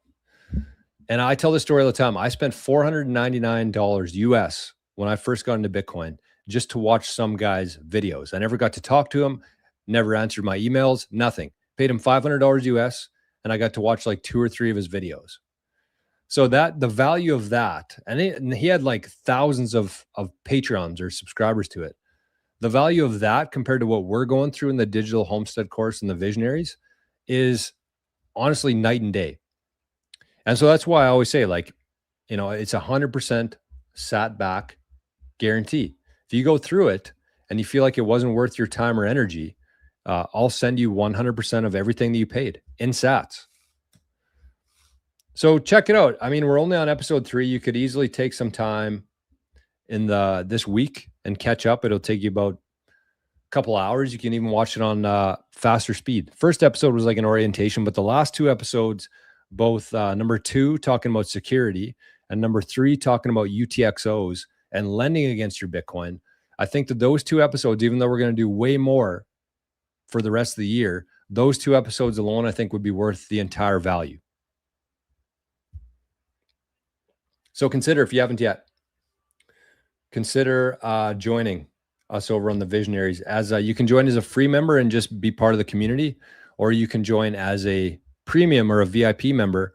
And I tell this story all the time. I spent $499 US when I first got into Bitcoin just to watch some guy's videos. I never got to talk to him, never answered my emails, nothing. Paid him $500 US, and I got to watch like 2 or 3 of his videos. So that the value of that, and he had like thousands of Patreons or subscribers to it. The value of that compared to what we're going through in the digital homestead course and the visionaries is honestly night and day. And so that's why I always say, like, you know, it's 100% sat back guarantee. If you go through it and you feel like it wasn't worth your time or energy, I'll send you 100% of everything that you paid in sats. So check it out. I mean, we're only on episode 3. You could easily take some time in this week and catch up. It'll take you about a couple hours. You can even watch it on faster speed. First episode was like an orientation, but the last 2 episodes, both number 2 talking about security and number 3 talking about UTXOs and lending against your Bitcoin. I think that those 2 episodes, even though we're going to do way more for the rest of the year, those 2 episodes alone, I think would be worth the entire value. So consider, if you haven't yet, consider joining us over on the Visionaries. As you can join as a free member and just be part of the community, or you can join as a premium or a VIP member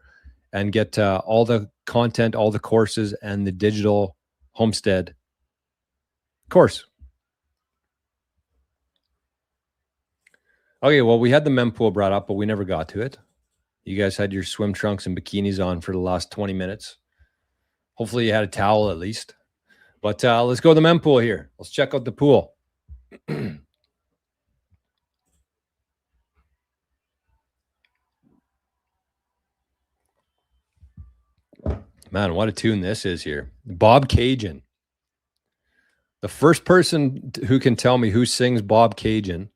and get all the content, all the courses, and the digital homestead course. Okay, well, we had the mempool brought up, but we never got to it. You guys had your swim trunks and bikinis on for the last 20 minutes. Hopefully you had a towel at least. But let's go to the mempool here. Let's check out the pool. Man, what a tune this is here. Bob Cajun. The first person who can tell me who sings Bob Cajun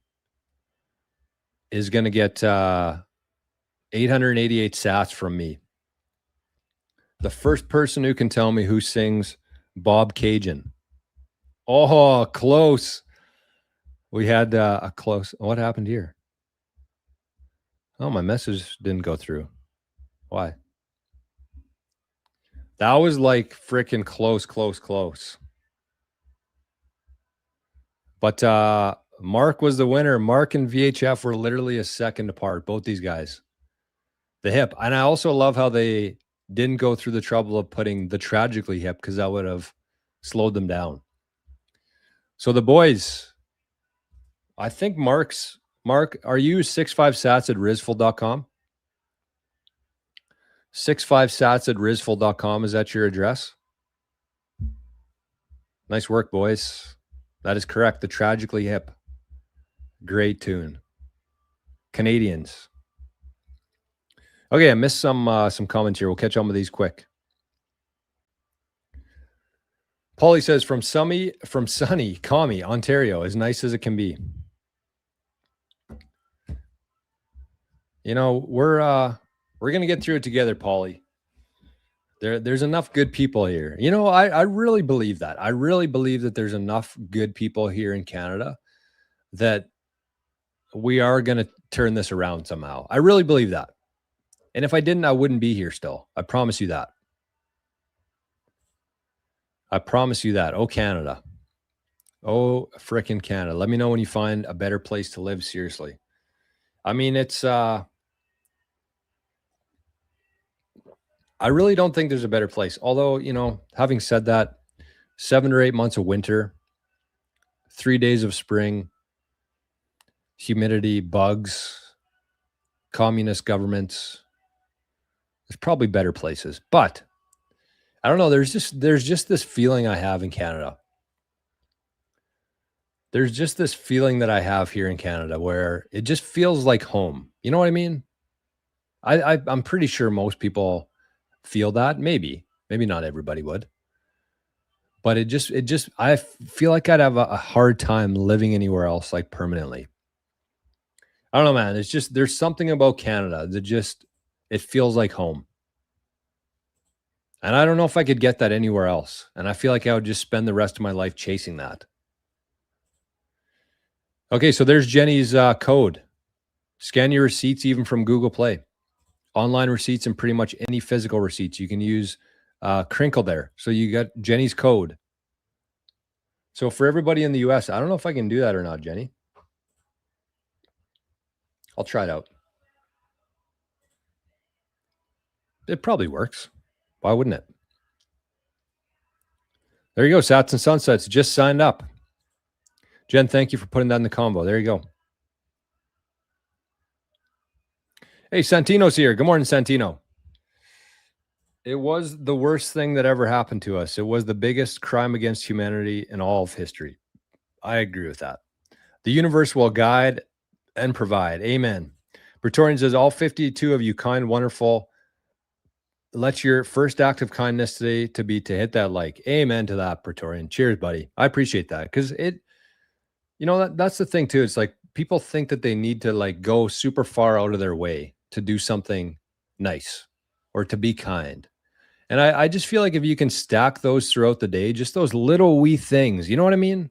is going to get 888 sats from me. The first person who can tell me who sings Bob Cajun. Oh, close. We had a close. What happened here? Oh, my message didn't go through. Why? That was like freaking close. But Mark was the winner. Mark and VHF were literally a second apart, both these guys. The hip. And I also love how they didn't go through the trouble of putting the tragically hip, because that would have slowed them down. So the boys, I think Mark, are you 65 sats at rizful.com? 65 sats at rizful.com. Is that your address? Nice work, boys. That is correct. The Tragically Hip. Great tune. Canadians. Okay, I missed some comments here. We'll catch on with these quick. Paulie says, from sunny Kami, Ontario, as nice as it can be. You know, we're gonna get through it together, Paulie. There's enough good people here. You know, I really believe that. I really believe that there's enough good people here in Canada that we are gonna turn this around somehow. I really believe that. And if I didn't, I wouldn't be here still. I promise you that. I promise you that. Oh, Canada. Oh, frickin' Canada. Let me know when you find a better place to live, seriously. I mean, it's I really don't think there's a better place. Although, having said that, 7 or 8 months of winter, 3 days of spring, humidity, bugs, communist governments, there's probably better places. But I don't know. There's just this feeling I have in Canada. There's just this feeling that I have here in Canada where it just feels like home. You know what I mean? I'm pretty sure most people feel that. Maybe not everybody would. But I feel like I'd have a hard time living anywhere else, like permanently. I don't know, man. It's just, there's something about Canada that it feels like home. And I don't know if I could get that anywhere else. And I feel like I would just spend the rest of my life chasing that. Okay, so there's Jenny's code. Scan your receipts even from Google Play. Online receipts and pretty much any physical receipts. You can use Crinkle there. So you got Jenny's code. So for everybody in the US, I don't know if I can do that or not, Jenny. I'll try it out. It probably works. Why wouldn't it? There you go. Sats and Sunsets just signed up. Jen, thank you for putting that in the combo. There you go. Hey, Santino's here. Good morning, Santino. It was the worst thing that ever happened to us. It was the biggest crime against humanity in all of history. I agree with that. The universe will guide and provide. Amen. Praetorian says, all 52 of you kind, wonderful. Let your first act of kindness today to hit that like. Amen to that, Praetorian. Cheers, buddy. I appreciate that because that's the thing too. It's like people think that they need to like go super far out of their way to do something nice or to be kind. And I just feel like if you can stack those throughout the day, just those little wee things, you know what I mean?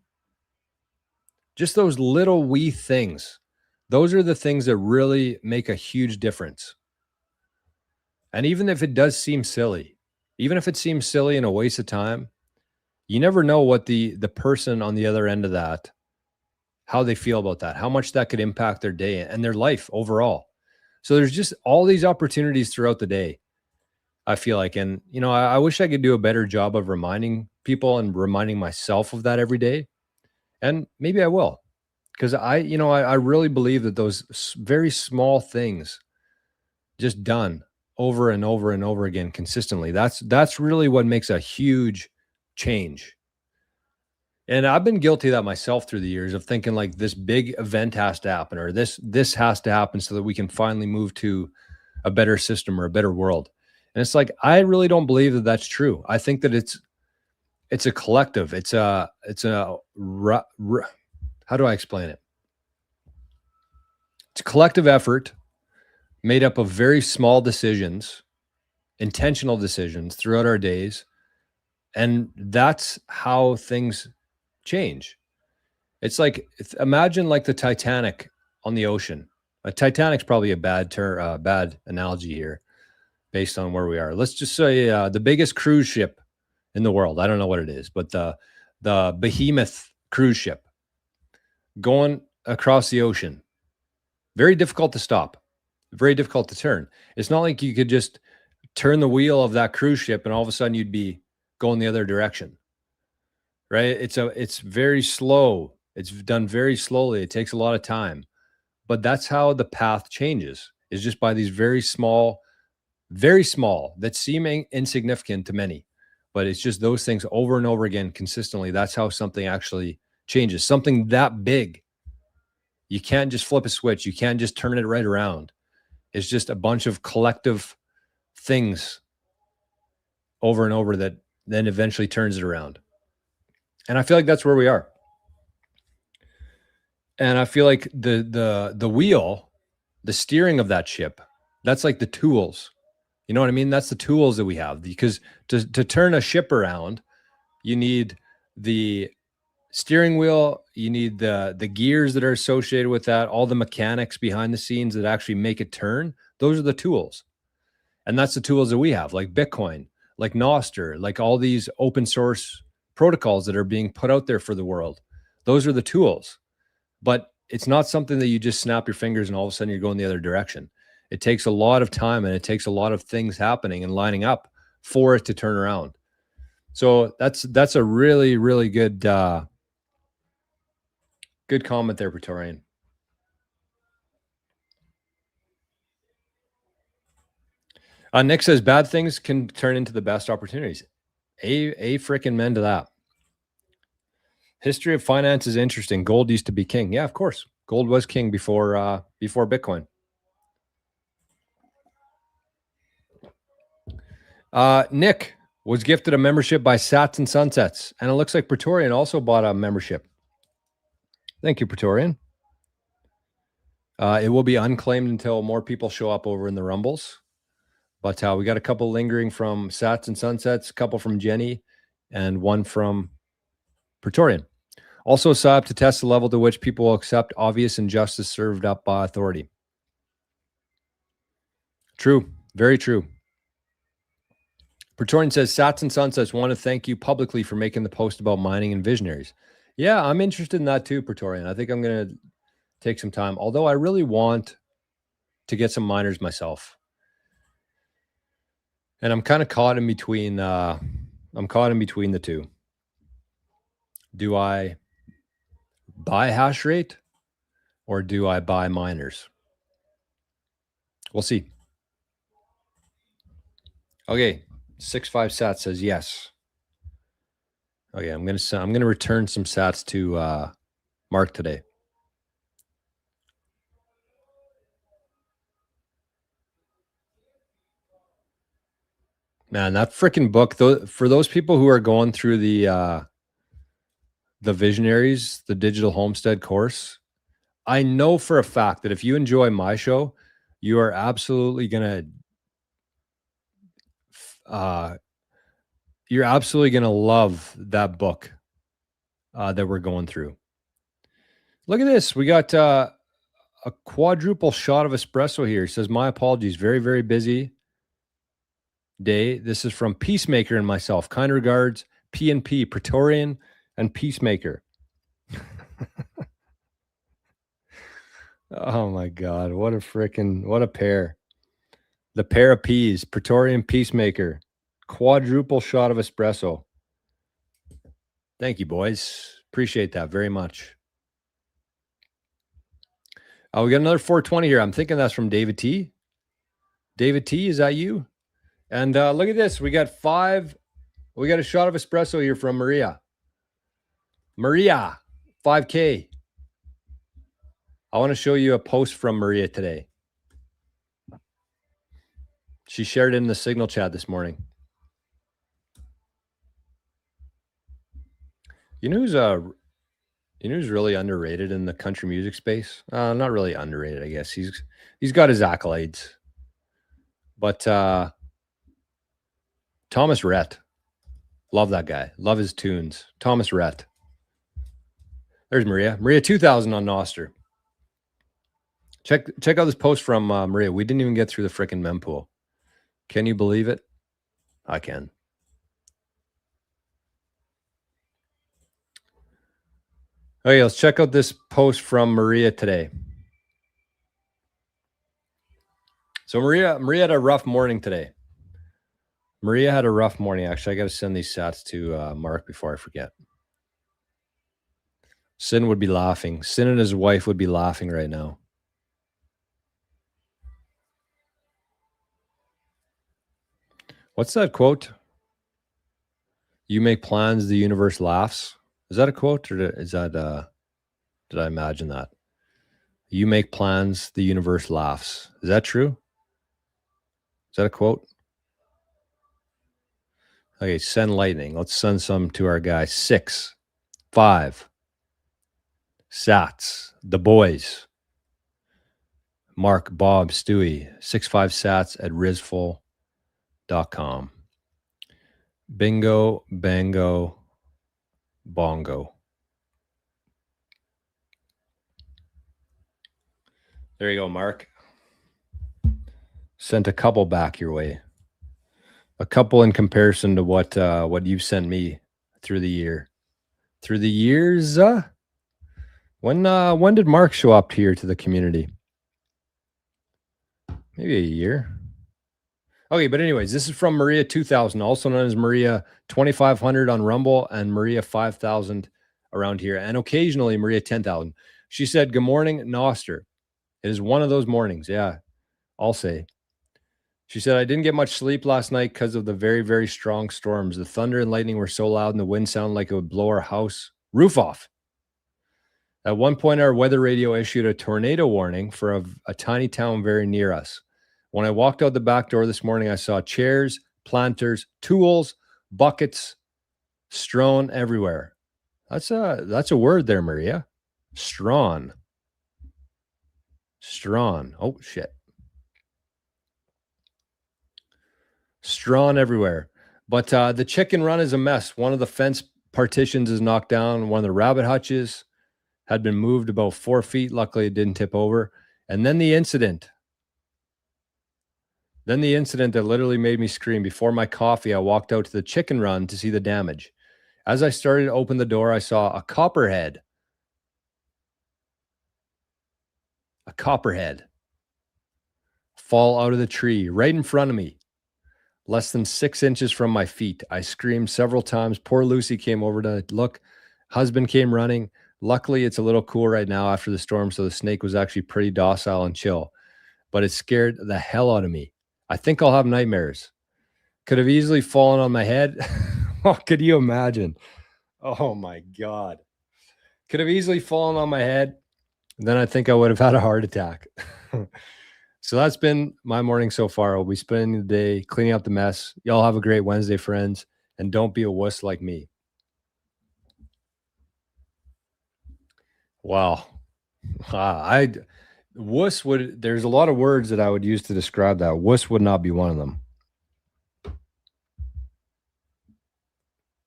Just those little wee things. Those are the things that really make a huge difference. And even if it does seem silly, even if it seems silly and a waste of time, you never know what the person on the other end of that, how they feel about that, how much that could impact their day and their life overall. So there's just all these opportunities throughout the day, I feel like. And, I wish I could do a better job of reminding people and reminding myself of that every day. And maybe I will, because I really believe that those very small things just done over and over and over again consistently, that's really what makes a huge change. And I've been guilty of that myself through the years of thinking like this big event has to happen or this has to happen so that we can finally move to a better system or a better world. And it's like, I really don't believe that that's true. I think that it's a collective. It's a how do I explain it? It's a collective effort made up of very small decisions, intentional decisions throughout our days. And that's how things change. It's like, imagine like the Titanic on the ocean. Titanic's probably a bad analogy here based on where we are. Let's just say the biggest cruise ship in the world. I don't know what it is, but the behemoth cruise ship going across the ocean. Very difficult to stop. Very difficult to turn. It's not like you could just turn the wheel of that cruise ship and all of a sudden you'd be going the other direction. Right? It's very slow. It's done very slowly. It takes a lot of time. But that's how the path changes, is just by these very small, that seem insignificant to many. But it's just those things over and over again consistently. That's how something actually changes. Something that big. You can't just flip a switch. You can't just turn it right around. It's just a bunch of collective things over and over that then eventually turns it around. And I feel like that's where we are. And I feel like the wheel, the steering of that ship, that's like the tools. You know what I mean? That's the tools that we have. Because to turn a ship around, you need the steering wheel, you need the gears that are associated with that, all the mechanics behind the scenes that actually make it turn. Those are the tools. And that's the tools that we have, like Bitcoin, like Nostr, like all these open source protocols that are being put out there for the world. Those are the tools. But it's not something that you just snap your fingers and all of a sudden you're going the other direction. It takes a lot of time, and it takes a lot of things happening and lining up for it to turn around. So that's a really, really good good comment there, Praetorian. Nick says bad things can turn into the best opportunities. A freaking men to that. History of finance is interesting. Gold used to be king. Yeah, of course. Gold was king before Bitcoin. Nick was gifted a membership by Sats and Sunsets, and it looks like Praetorian also bought a membership. Thank you, Praetorian. It will be unclaimed until more people show up over in the Rumbles. But we got a couple lingering from Sats and Sunsets, a couple from Jenny, and one from Praetorian. Also set up to test the level to which people will accept obvious injustice served up by authority. True. Very true. Praetorian says, Sats and Sunsets want to thank you publicly for making the post about mining and visionaries. Yeah, I'm interested in that too, Praetorian. I think I'm going to take some time, although I really want to get some miners myself. And I'm kind of caught in between. I'm caught in between the two. Do I buy hash rate or do I buy miners? We'll see. Okay, 65 Sats says yes. Okay, I'm gonna return some Sats to Mark today. Man, that freaking book, for those people who are going through the Visionaries, the digital homestead course, I know for a fact that if you enjoy my show, you are absolutely gonna love that book that we're going through. Look at this. We got a quadruple shot of espresso here. It says, my apologies. Very, very busy day. This is from Peacemaker and myself. Kind regards, P&P, Praetorian, and Peacemaker. Oh my God. What a pair. The pair of P's, Praetorian, Peacemaker. Quadruple shot of espresso. Thank you, boys. Appreciate that very much. We got another 420 here. I'm thinking that's from David T. David T, is that you? And look at this. We got a shot of espresso here from Maria. Maria, 5K. I want to show you a post from Maria today. She shared it in the Signal chat this morning. You know who's really underrated in the country music space? Not really underrated, I guess. He's got his accolades. But Thomas Rhett. Love that guy. Love his tunes. Thomas Rhett. There's Maria. Maria 2000 on Noster. Check out this post from Maria. We didn't even get through the frickin' mempool. Can you believe it? I can. Okay, let's check out this post from Maria today. So Maria had a rough morning today. Maria had a rough morning. Actually, I got to send these sats to Mark before I forget. Sin would be laughing. Sin and his wife would be laughing right now. What's that quote? You make plans, the universe laughs. Is that a quote, or is that did I imagine that? You make plans, the universe laughs. Is that true? Is that a quote? Okay, send lightning. Let's send some to our guy. 6, 5 Sats, the boys. Mark, Bob, Stewie, 65 Sats at rizful.com. Bingo, bango, bongo. There you go, Mark. Sent a couple back your way. A couple in comparison to what you've sent me through the year. Through the years? When did Mark show up here to the community? maybe a year. Okay, but anyways, this is from Maria 2000, also known as Maria 2500 on Rumble and Maria 5000 around here, and occasionally Maria 10,000. She said, "Good morning, Noster. It is one of those mornings." Yeah, I'll say. She said, "I didn't get much sleep last night because of the very, very strong storms. The thunder and lightning were so loud and the wind sounded like it would blow our house roof off. At one point, our weather radio issued a tornado warning for a tiny town very near us. When I walked out the back door this morning, I saw chairs, planters, tools, buckets strewn everywhere." That's a word there, Maria. Strawn. Oh shit. Strawn everywhere. But the chicken run is a mess. One of the fence partitions is knocked down. One of the rabbit hutches had been moved about 4 feet. Luckily, it didn't tip over. And then the incident. That literally made me scream. Before my coffee, I walked out to the chicken run to see the damage. As I started to open the door, I saw a copperhead fall out of the tree right in front of me, less than 6 inches from my feet. I screamed several times. Poor Lucy came over to look. Husband came running. Luckily, it's a little cool right now after the storm, so the snake was actually pretty docile and chill, but it scared the hell out of me. I think I'll have nightmares. Could have easily fallen on my head. Oh, could you imagine? Oh my God. Could have easily fallen on my head. Then I think I would have had a heart attack. So that's been my morning so far. I'll be spending the day cleaning up the mess. Y'all have a great Wednesday, friends, and don't be a wuss like me. Wow. Wuss would, there's a lot of words that I would use to describe that. Wuss would not be one of them.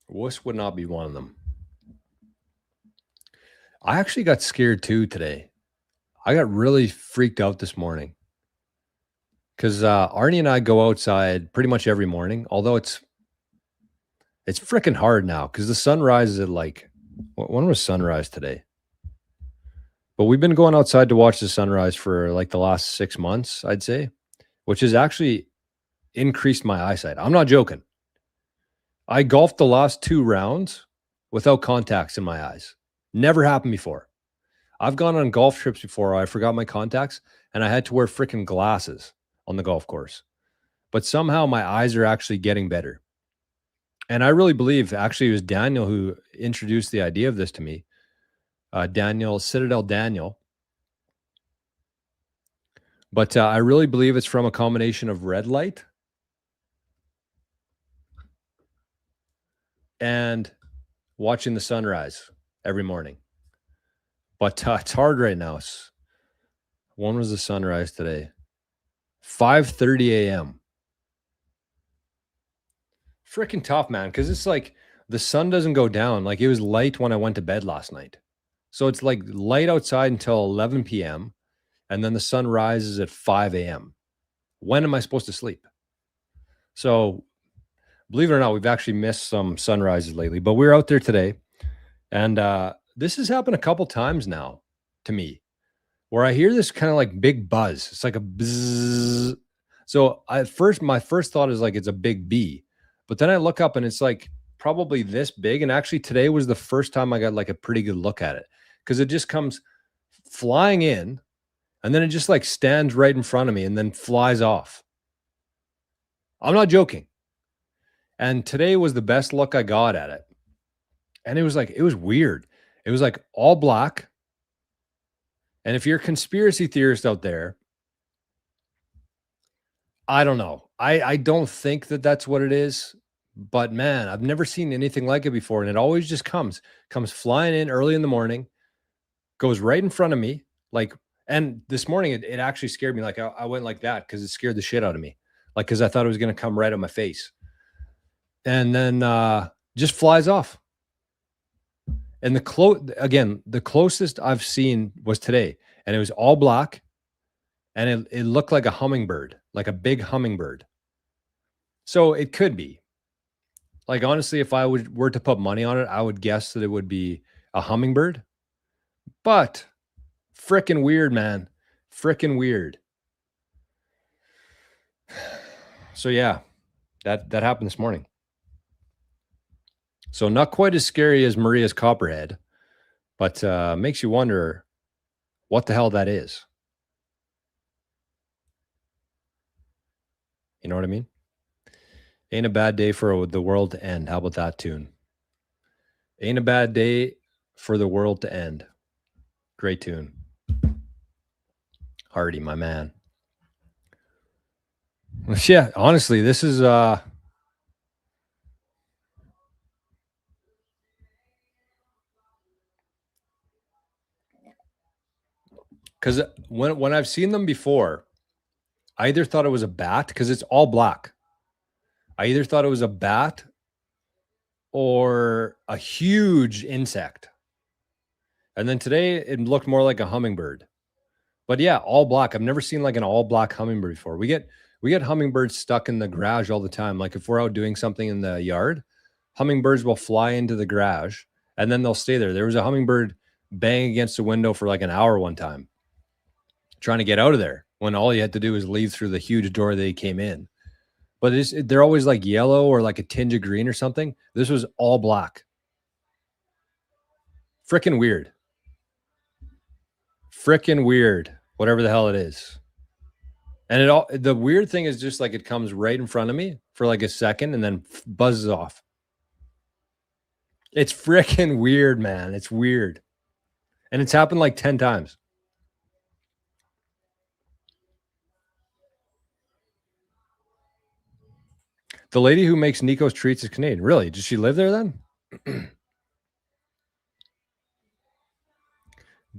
Wuss would not be one of them. I actually got scared too today. I got really freaked out this morning because Arnie and I go outside pretty much every morning, although it's freaking hard now because the sun rises at like, when was sunrise today? But we've been going outside to watch the sunrise for like the last 6 months, I'd say, which has actually increased my eyesight. I'm not joking. I golfed the last 2 rounds without contacts in my eyes. Never happened before. I've gone on golf trips before where I forgot my contacts and I had to wear freaking glasses on the golf course. But somehow my eyes are actually getting better. And I really believe actually it was Daniel who introduced the idea of this to me. Citadel Daniel. But I really believe it's from a combination of red light and watching the sunrise every morning. But it's hard right now. When was the sunrise today? 5:30 a.m. Freaking tough, man, because it's like the sun doesn't go down. Like it was light when I went to bed last night. So it's like light outside until 11 p.m. and then the sun rises at 5 a.m. When am I supposed to sleep? So believe it or not, we've actually missed some sunrises lately, but we're out there today. And this has happened a couple times now to me where I hear this kind of like big buzz. It's like a buzz. So my first thought is like it's a big bee, but then I look up and it's like probably this big. And actually today was the first time I got like a pretty good look at it because it just comes flying in and then it just like stands right in front of me and then flies off. I'm not joking. And today was the best look I got at it. And it was weird. It was like all black. And if you're a conspiracy theorist out there, I don't know. I don't think that that's what it is. But man, I've never seen anything like it before. And it always just comes flying in early in the morning, goes right in front of me. And this morning, it actually scared me. Like I went like that because it scared the shit out of me. Like, because I thought it was going to come right at my face. And then just flies off. And the closest I've seen was today. And it was all black. And it looked like a hummingbird, like a big hummingbird. So it could be. Like, honestly, if I were to put money on it, I would guess that it would be a hummingbird. But freaking weird, man. Freaking weird. So yeah, that happened this morning. So not quite as scary as Maria's Copperhead, but makes you wonder what the hell that is. You know what I mean? Ain't a bad day for the world to end. How about that tune? Ain't a bad day for the world to end. Great tune. Hardy, my man. Yeah, honestly, this is because when I've seen them before, I either thought it was a bat because it's all black. I either thought it was a bat or a huge insect. And then today it looked more like a hummingbird. But yeah, all black. I've never seen like an all black hummingbird before. We get hummingbirds stuck in the garage all the time. Like if we're out doing something in the yard, hummingbirds will fly into the garage and then they'll stay there. There was a hummingbird bang against the window for like an hour one time, trying to get out of there when all you had to do was leave through the huge door they came in. But they're always like yellow or like a tinge of green or something. This was all black. Freaking weird. Freaking weird. Whatever the hell it is. And the weird thing is just like it comes right in front of me for like a second and then buzzes off. It's freaking weird, man. It's weird. And it's happened like 10 times. The lady who makes Nico's treats is Canadian. Really? Does she live there then?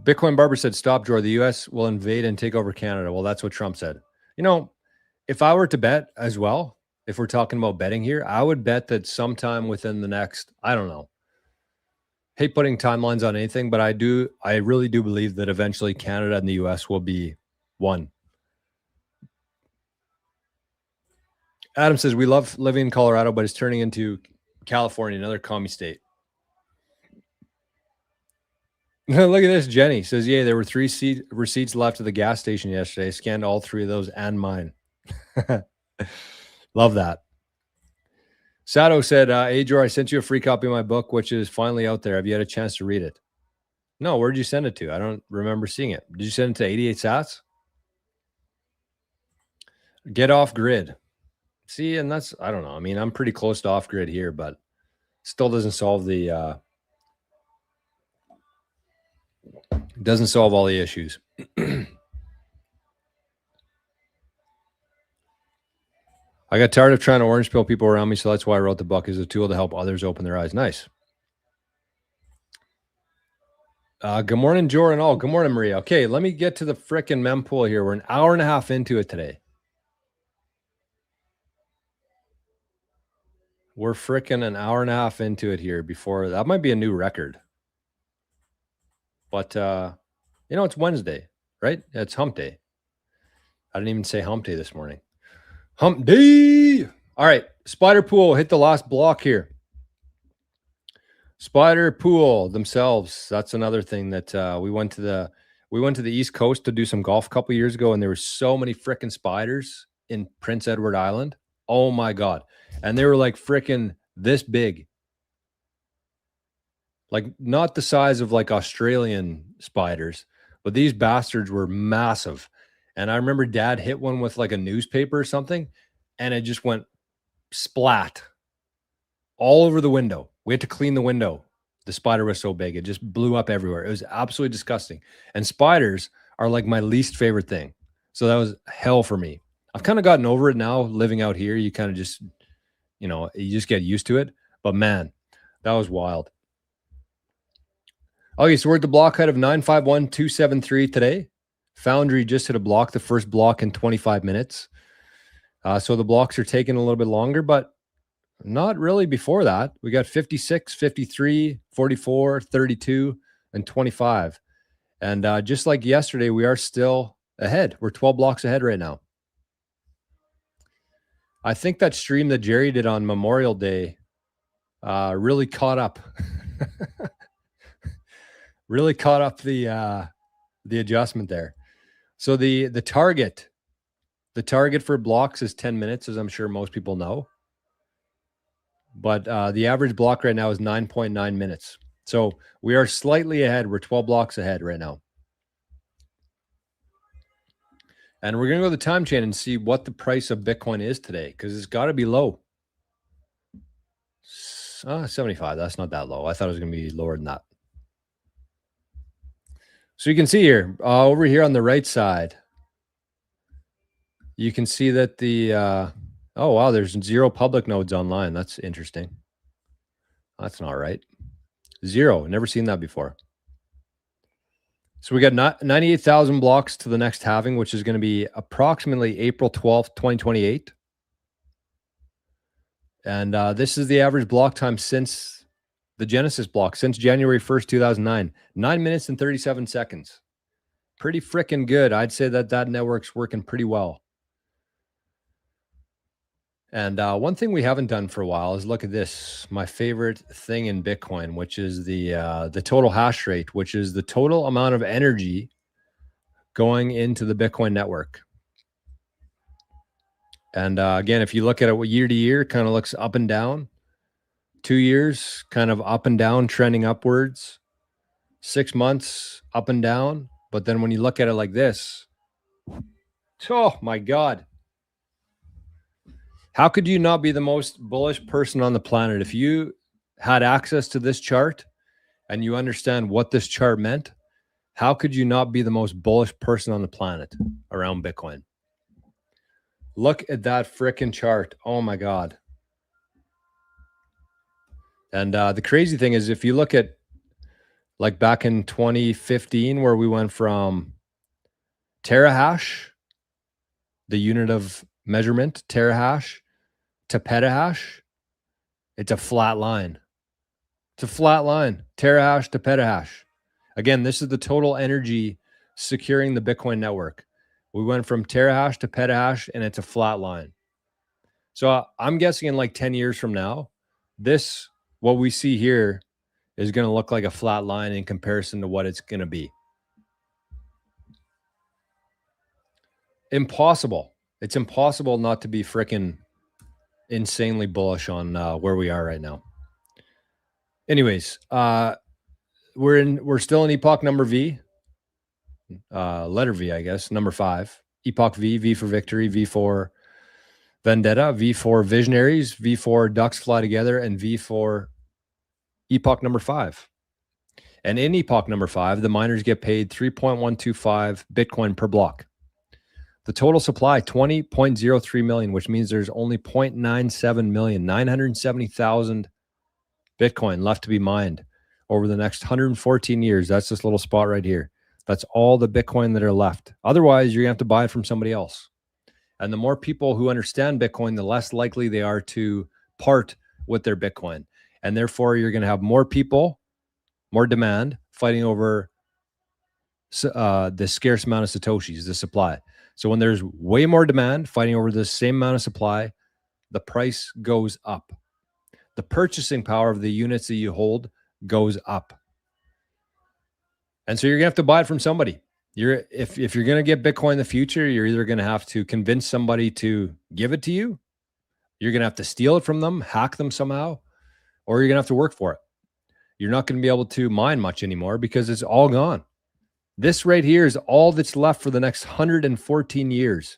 Bitcoin Barber said, stop, Joe. The U.S. will invade and take over Canada. Well, that's what Trump said. You know, if I were to bet as well, if we're talking about betting here, I would bet that sometime within the next, I don't know, hate putting timelines on anything, but I really do believe that eventually Canada and the U.S. will be one. Adam says, we love living in Colorado, but it's turning into California, another commie state. Look at this. Jenny says, yeah, there were 3 receipts left at the gas station yesterday. I scanned all 3 of those and mine. Love that. Sato said, Ajor, I sent you a free copy of my book, which is finally out there. Have you had a chance to read it? No, where did you send it to? I don't remember seeing it. Did you send it to 88 Sats? Get off grid. See, and that's, I don't know. I mean, I'm pretty close to off grid here, but still doesn't solve the, doesn't solve all the issues. I got tired of trying to orange pill people around me, so that's why I wrote the book as a tool to help others open their eyes. Nice. Good morning, Jordan. Oh, good morning, Maria. Okay, let me get to the frickin' mempool here. We're an hour and a half into it today. We're frickin' an hour and a half into it here before that might be a new record. But you know, it's Wednesday, right? It's hump day. I didn't even say hump day this morning. Hump day. All right, Spider Pool hit the last block here. Spider Pool themselves. That's another thing that we went to the East Coast to do some golf a couple years ago, and there were so many frickin' spiders in Prince Edward Island. Oh my God. And they were like frickin' this big. Like not the size of like Australian spiders, but these bastards were massive. And I remember Dad hit one with like a newspaper or something, and it just went splat all over the window. We had to clean the window. The spider was so big. It just blew up everywhere. It was absolutely disgusting. And spiders are like my least favorite thing. So that was hell for me. I've kind of gotten over it now living out here. You kind of just, you know, you just get used to it. But man, that was wild. Okay, so we're at the block height of 951,273 today. Foundry just hit a block, the first block in 25 minutes. So the blocks are taking a little bit longer, but not really before that. We got 56, 53, 44, 32, and 25. And just like yesterday, we are still ahead. We're 12 blocks ahead right now. I think that stream that Jerry did on Memorial Day really caught up. Really caught up the adjustment there. So the target The target for blocks is 10 minutes, as I'm sure most people know. But the average block right now is 9.9 minutes. So we are slightly ahead. We're 12 blocks ahead right now. And we're going to go to the time chain and see what the price of Bitcoin is today, because it's got to be low. 75. That's not that low. I thought it was going to be lower than that. So you can see here, over here on the right side, you can see that the, oh, wow, there's 0 public nodes online. That's interesting. That's not right. 0. Never seen that before. So we got 98,000 blocks to the next halving, which is going to be approximately April 12th, 2028. And this is the average block time since the Genesis block, since January 1st, 2009. 9 minutes and 37 seconds. Pretty freaking good. I'd say that network's working pretty well. And one thing we haven't done for a while is look at this, my favorite thing in Bitcoin, which is the total hash rate, which is the total amount of energy going into the Bitcoin network. And again, if you look at it year to year, it kind of looks up and down. 2 years, kind of up and down, trending upwards. 6 months, up and down. But then when you look at it like this, oh my God. How could you not be the most bullish person on the planet if you had access to this chart and you understand what this chart meant? How could you not be the most bullish person on the planet around Bitcoin? Look at that freaking chart. Oh my God. And the crazy thing is, if you look at like back in 2015, where we went from terahash, the unit of measurement, terahash, to petahash, it's a flat line. It's a flat line, terahash to petahash. Again, this is the total energy securing the Bitcoin network. We went from terahash to petahash, and it's a flat line. So I'm guessing in like 10 years from now, this, what we see here, is going to look like a flat line in comparison to what it's going to be. Impossible. It's impossible not to be freaking insanely bullish on where we are right now. Anyways, we're still in epoch number V, letter V, I guess, number 5. Epoch V, V for victory, V for vendetta, V for visionaries, V for ducks fly together, and V for epoch number 5. And in epoch number 5, the miners get paid 3.125 Bitcoin per block. The total supply, 20.03 million, which means there's only 0.97 million, 970,000 Bitcoin left to be mined over the next 114 years. That's this little spot right here. That's all the Bitcoin that are left. Otherwise, you're going to have to buy it from somebody else. And the more people who understand Bitcoin, the less likely they are to part with their Bitcoin. And therefore, you're going to have more people, more demand, fighting over the scarce amount of Satoshis, the supply. So when there's way more demand fighting over the same amount of supply, the price goes up. The purchasing power of the units that you hold goes up. And so you're going to have to buy it from somebody. If you're going to get Bitcoin in the future, you're either going to have to convince somebody to give it to you, you're going to have to steal it from them, hack them somehow, or you're going to have to work for it. You're not going to be able to mine much anymore because it's all gone. This right here is all that's left for the next 114 years.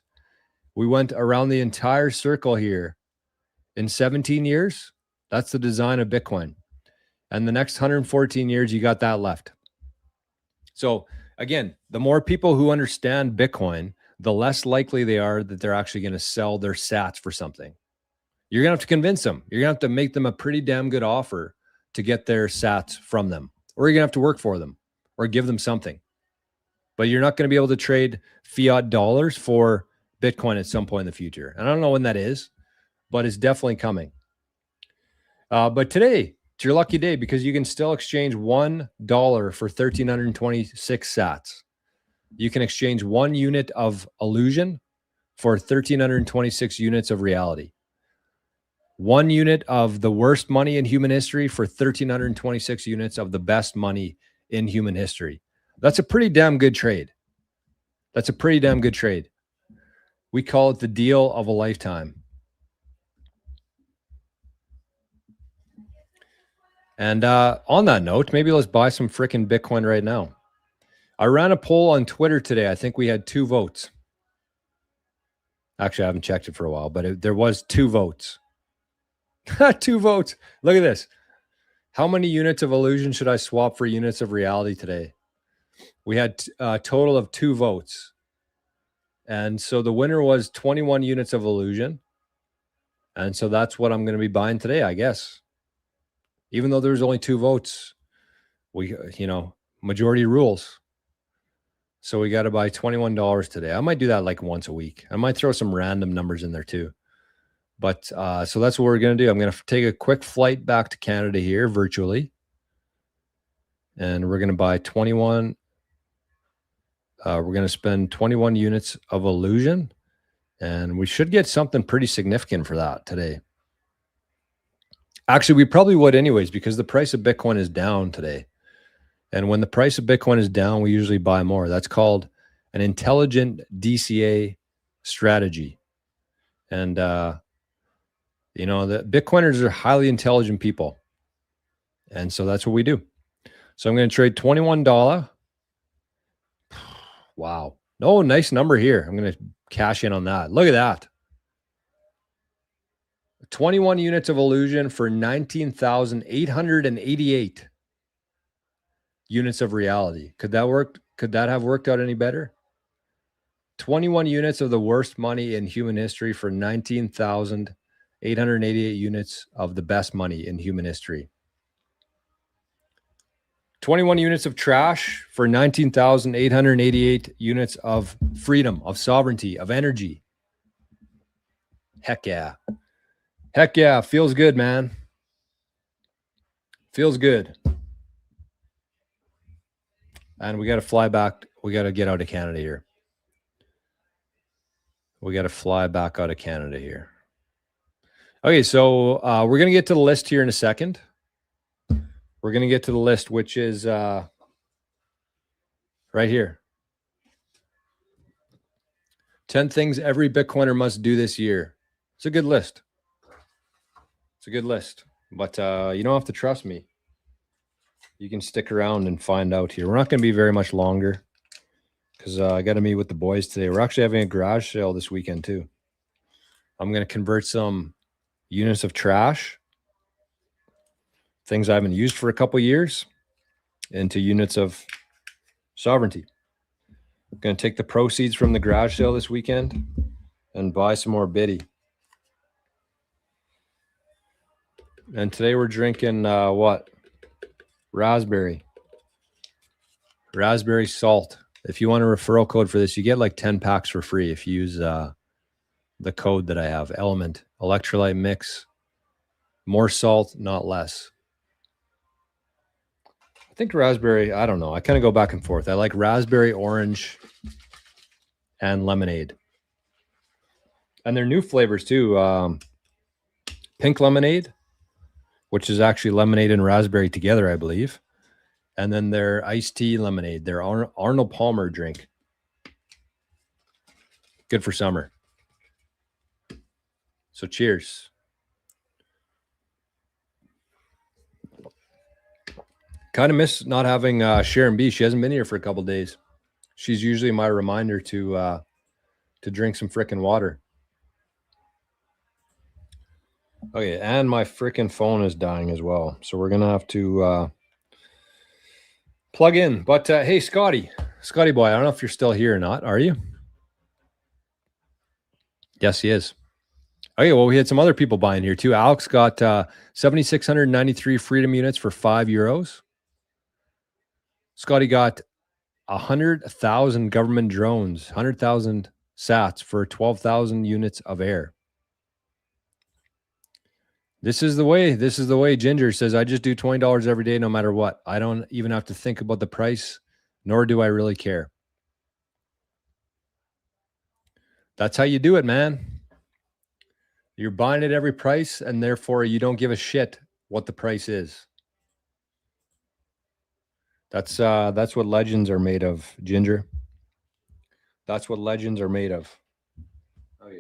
We went around the entire circle here in 17 years. That's the design of Bitcoin. And the next 114 years, you got that left. So again, the more people who understand Bitcoin, the less likely they are that they're actually going to sell their sats for something. You're going to have to convince them. You're going to have to make them a pretty damn good offer to get their sats from them. Or you're going to have to work for them or give them something. But you're not going to be able to trade fiat dollars for Bitcoin at some point in the future. And I don't know when that is, but it's definitely coming. But today, it's your lucky day because you can still exchange $1 for 1,326 sats. You can exchange 1 unit of illusion for 1,326 units of reality. 1 unit of the worst money in human history for 1,326 units of the best money in human history. That's a pretty damn good trade. That's a pretty damn good trade. We call it the deal of a lifetime. And on that note, maybe let's buy some freaking Bitcoin right now. I ran a poll on Twitter today. I think we had 2 votes. Actually, I haven't checked it for a while, but there was 2 votes. 2 votes. Look at this. How many units of illusion should I swap for units of reality today? We had a total of 2 votes. And so the winner was 21 units of illusion. And so that's what I'm going to be buying today, I guess. Even though there's only 2 votes, majority rules. So we got to buy $21 today. I might do that like once a week. I might throw some random numbers in there too. But so that's what we're going to do. I'm going to take a quick flight back to Canada here virtually. And we're going to buy 21. We're going to spend 21 units of illusion. And we should get something pretty significant for that today. Actually, we probably would anyways, because the price of Bitcoin is down today. And when the price of Bitcoin is down, we usually buy more. That's called an intelligent DCA strategy. And, the Bitcoiners are highly intelligent people. And so that's what we do. So I'm going to trade $21. Wow. Oh, nice number here. I'm going to cash in on that. Look at that. 21 units of illusion for 19,888 units of reality. Could that work? Could that have worked out any better? 21 units of the worst money in human history for 19,888 units of the best money in human history. 21 units of trash for 19,888 units of freedom, of sovereignty, of energy. Heck yeah. Heck yeah. Feels good, man. Feels good. And we got to fly back. We got to get out of Canada here. We got to fly back out of Canada here. Okay, so we're going to get to the list here in a second. We're going to get to the list, which is right here. 10 things every Bitcoiner must do this year. It's a good list. It's a good list. But you don't have to trust me. You can stick around and find out here. We're not going to be very much longer because I got to meet with the boys today. We're actually having a garage sale this weekend too. I'm going to convert some units of trash, things I haven't used for a couple years, into units of sovereignty. I'm going to take the proceeds from the garage sale this weekend and buy some more Biddy. And today we're drinking what? Raspberry salt. If you want a referral code for this, you get like 10 packs for free if you use the code that I have, Element Electrolyte Mix. More salt, not less. I think raspberry, I don't know. I kind of go back and forth. I like raspberry, orange, and lemonade. And their new flavors too. Pink lemonade, which is actually lemonade and raspberry together, I believe. And then their iced tea lemonade, their Arnold Palmer drink. Good for summer. So cheers. Kind of miss not having Sharon B. She hasn't been here for a couple of days. She's usually my reminder to drink some frickin' water. Okay, and my frickin' phone is dying as well. So we're going to have to plug in. But hey, Scotty boy, I don't know if you're still here or not. Are you? Yes, he is. Okay, well, we had some other people buying here too. Alex got 7,693 freedom units for €5. Scotty got 100,000 government drones, 100,000 sats for 12,000 units of air. This is the way. This is the way. Ginger says, I just do $20 every day, no matter what. I don't even have to think about the price, nor do I really care. That's how you do it, man. You're buying at every price, and therefore you don't give a shit what the price is. That's what legends are made of, Ginger. That's what legends are made of. Okay.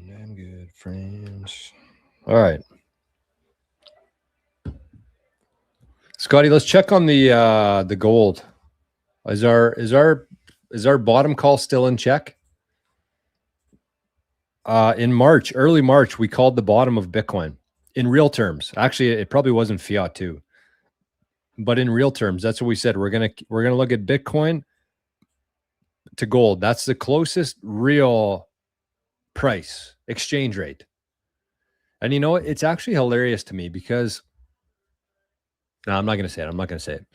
Damn good friends. All right, Scotty, let's check on the gold. Is our bottom call still in check? In March, early March, we called the bottom of Bitcoin in real terms. Actually, it probably wasn't fiat too, but in real terms, that's what we said. We're gonna look at Bitcoin to gold. That's the closest real price exchange rate. And you know, it's actually hilarious to me because no, I'm not going to say it. I'm not going to say it.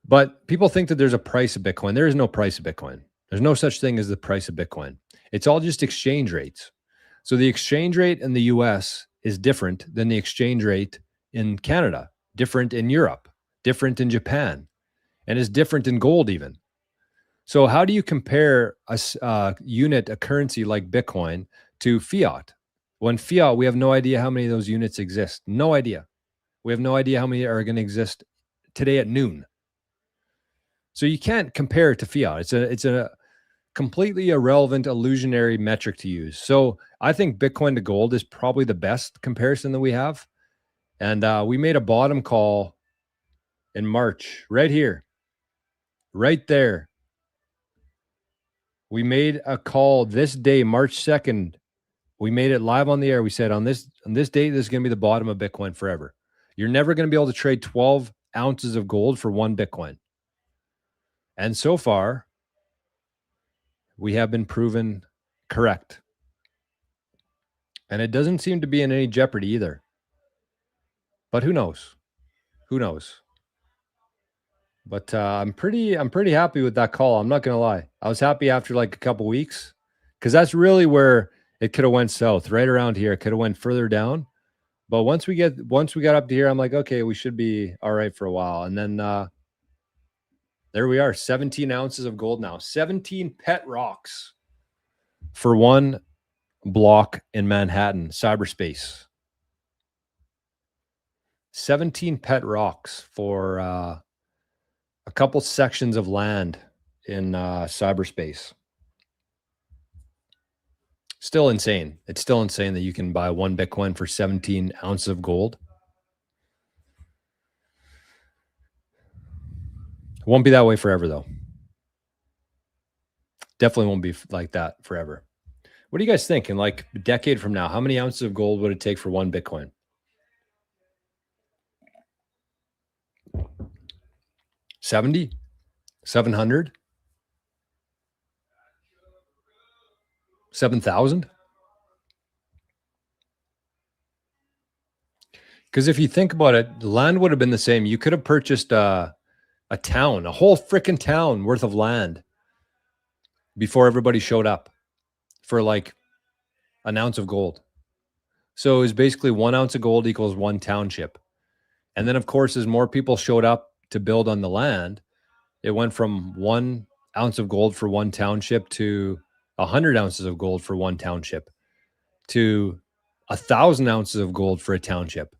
But people think that there's a price of Bitcoin. There is no price of Bitcoin. There's no such thing as the price of Bitcoin. It's all just exchange rates. So the exchange rate in the US is different than the exchange rate in Canada, different in Europe, different in Japan, and is different in gold even. So how do you compare a unit, a currency like Bitcoin to fiat? When fiat, we have no idea how many of those units exist. No idea. We have no idea how many are going to exist today at noon. So you can't compare it to fiat. It's a completely irrelevant, illusionary metric to use. So I think Bitcoin to gold is probably the best comparison that we have. And we made a bottom call in March, right here, right there. We made a call this day, March 2nd. We made it live on the air. We said on this date, this is going to be the bottom of Bitcoin forever. You're never going to be able to trade 12 ounces of gold for one Bitcoin. And so far, we have been proven correct. And it doesn't seem to be in any jeopardy either. But who knows? Who knows? But I'm pretty happy with that call. I'm not going to lie. I was happy after like a couple weeks because that's really where it could have went south, right around here. It could have went further down. But once we got up to here, I'm like, okay, we should be all right for a while. And then there we are, 17 ounces of gold now, 17 pet rocks for one block in Manhattan, cyberspace. 17 pet rocks for a couple sections of land in cyberspace. Still insane. It's still insane that you can buy one Bitcoin for 17 ounces of gold. It won't be that way forever, though. Definitely won't be like that forever. What do you guys think? In like a decade from now, how many ounces of gold would it take for one Bitcoin? 70? 700? 7,000? Because if you think about it, the land would have been the same. You could have purchased a town, a whole freaking town worth of land before everybody showed up for like an ounce of gold. So it was basically 1 ounce of gold equals one township. And then, of course, as more people showed up to build on the land, it went from 1 ounce of gold for one township to 100 ounces of gold for one township to 1,000 ounces of gold for a township.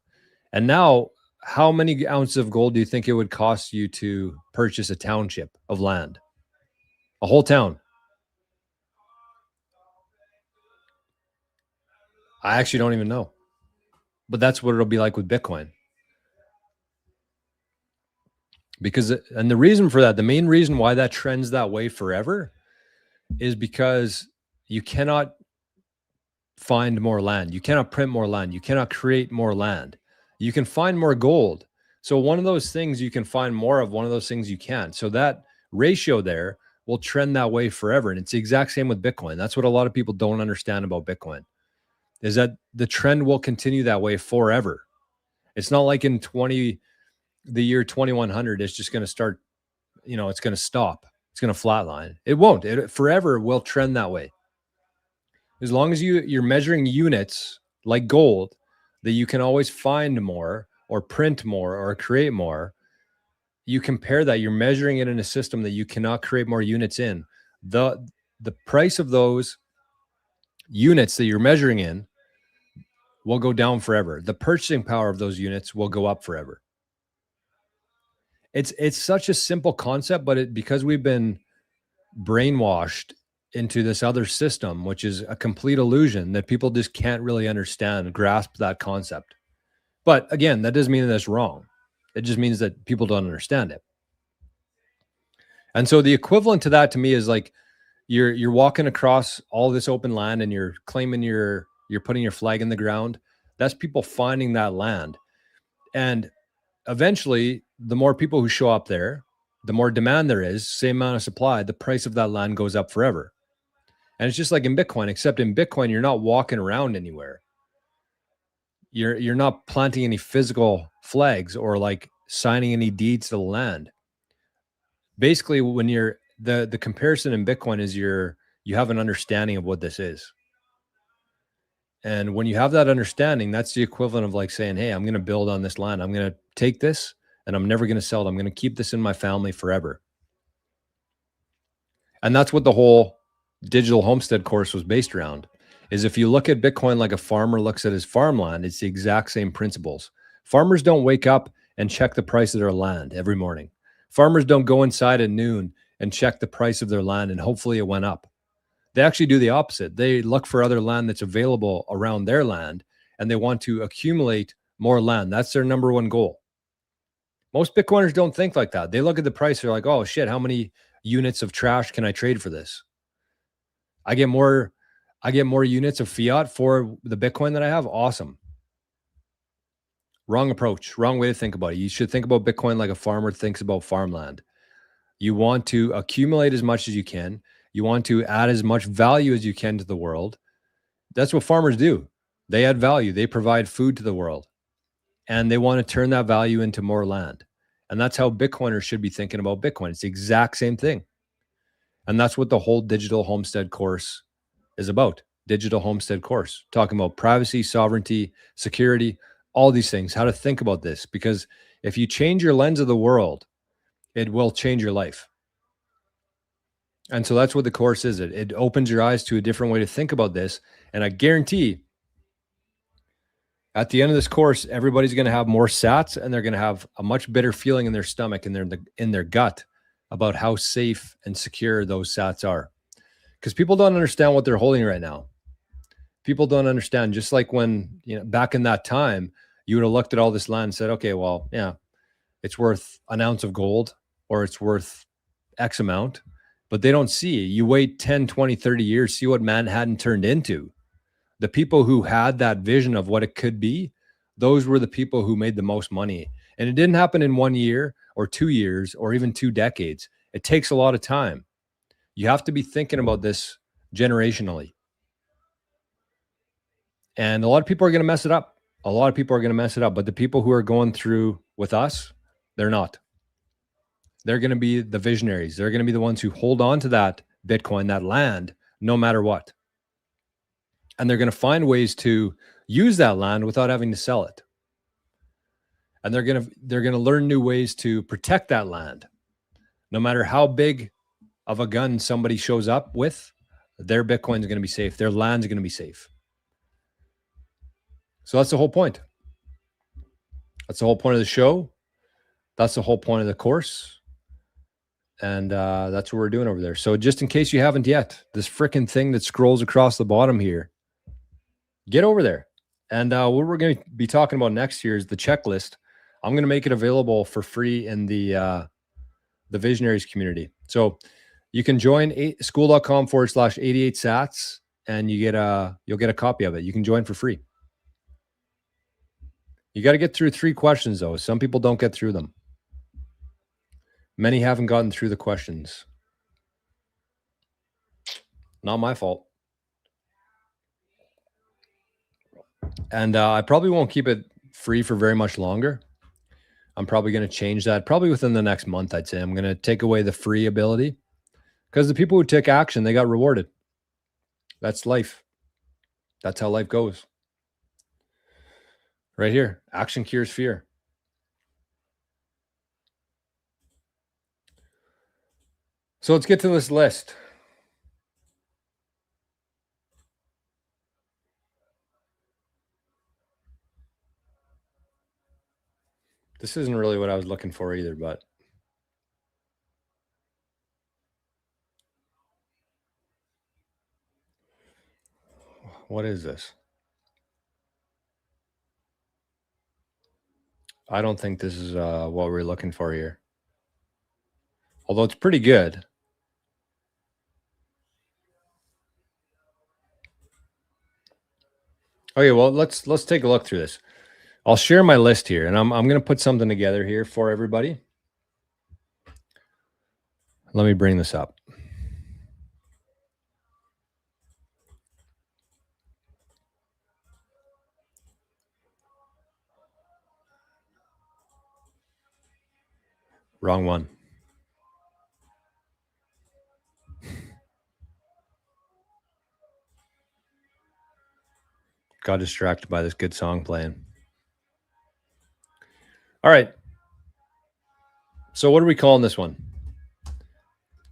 And now, how many ounces of gold do you think it would cost you to purchase a township of land? A whole town. I actually don't even know. But that's what it'll be like with Bitcoin. Because, and the reason for that, the main reason why that trends that way forever is because you cannot find more land. You cannot print more land. You cannot create more land. You can find more gold. So one of those things you can find more of, one of those things you can't. So that ratio there will trend that way forever. And it's the exact same with Bitcoin. That's what a lot of people don't understand about Bitcoin, is that the trend will continue that way forever. It's not like in the year 2100, it's just going to start, it's going to stop. It's going to flatline. It won't. It forever will trend that way. As long as you're measuring units like gold, that you can always find more or print more or create more, you compare that, you're measuring it in a system that you cannot create more units in. The price of those units that you're measuring in will go down forever. The purchasing power of those units will go up forever. It's such a simple concept, but because we've been brainwashed into this other system, which is a complete illusion, that people just can't really understand, grasp that concept. But again, that doesn't mean that's wrong. It just means that people don't understand it. And so the equivalent to that to me is like you're walking across all this open land and you're claiming you're putting your flag in the ground. That's people finding that land. And eventually, the more people who show up there, the more demand there is, same amount of supply, the price of that land goes up forever. And it's just like in Bitcoin, except in Bitcoin, you're not walking around anywhere. You're not planting any physical flags or like signing any deeds to the land. Basically, when you're the comparison in Bitcoin is you have an understanding of what this is. And when you have that understanding, that's the equivalent of like saying, hey, I'm going to build on this land. I'm going to take this and I'm never going to sell it. I'm going to keep this in my family forever. And that's what the whole digital homestead course was based around, is if you look at Bitcoin like a farmer looks at his farmland, it's the exact same principles. Farmers don't wake up and check the price of their land every morning. Farmers don't go inside at noon and check the price of their land and hopefully it went up. They actually do the opposite. They look for other land that's available around their land and they want to accumulate more land. That's their number one goal. Most Bitcoiners don't think like that. They look at the price, they're like, oh shit, how many units of trash can I trade for this? I get more units of fiat for the Bitcoin that I have. Awesome. Wrong approach, wrong way to think about it. You should think about Bitcoin like a farmer thinks about farmland. You want to accumulate as much as you can. You want to add as much value as you can to the world. That's what farmers do. They add value. They provide food to the world. And they want to turn that value into more land. And that's how Bitcoiners should be thinking about Bitcoin. It's the exact same thing. And that's what the whole digital homestead course is about. Digital homestead course, talking about privacy, sovereignty, security, all these things, how to think about this. Because if you change your lens of the world, it will change your life. And so that's what the course is. It opens your eyes to a different way to think about this. And I guarantee at the end of this course, everybody's going to have more sats and they're going to have a much better feeling in their stomach and in their gut about how safe and secure those sats are. Because people don't understand what they're holding right now. People don't understand. Just like when, back in that time, you would have looked at all this land and said, okay, well, yeah, it's worth an ounce of gold or it's worth X amount, but they don't see it. You wait 10, 20, 30 years, see what Manhattan turned into. The people who had that vision of what it could be, those were the people who made the most money. And it didn't happen in 1 year or 2 years or even 2 decades. It takes a lot of time. You have to be thinking about this generationally. And a lot of people are going to mess it up. But the people who are going through with us, they're not. They're going to be the visionaries. They're going to be the ones who hold on to that Bitcoin, that land, no matter what. And they're going to find ways to use that land without having to sell it. And they're going to learn new ways to protect that land. No matter how big of a gun somebody shows up with, their Bitcoin is going to be safe. Their land's going to be safe. So that's the whole point. That's the whole point of the show. That's the whole point of the course. And that's what we're doing over there. So just in case you haven't yet, this freaking thing that scrolls across the bottom here, get over there. And what we're going to be talking about next year is the checklist. I'm going to make it available for free in the Visionaries community. So you can join school.com/88 sats and you'll get a copy of it. You can join for free. You got to get through 3 questions though. Some people don't get through them. Many haven't gotten through the questions. Not my fault. And I probably won't keep it free for very much longer. I'm probably going to change that probably within the next month. I'd say I'm going to take away the free ability because the people who took action, they got rewarded. That's life. That's how life goes. Right here. Action cures fear. So let's get to this list. This isn't really what I was looking for either, but What is this? I don't think this is what we're looking for here. Although it's pretty good. Okay, well, let's take a look through this. I'll share my list here, and I'm going to put something together here for everybody. Let me bring this up. Wrong one. Got distracted by this good song playing. All right. So what are we calling this one?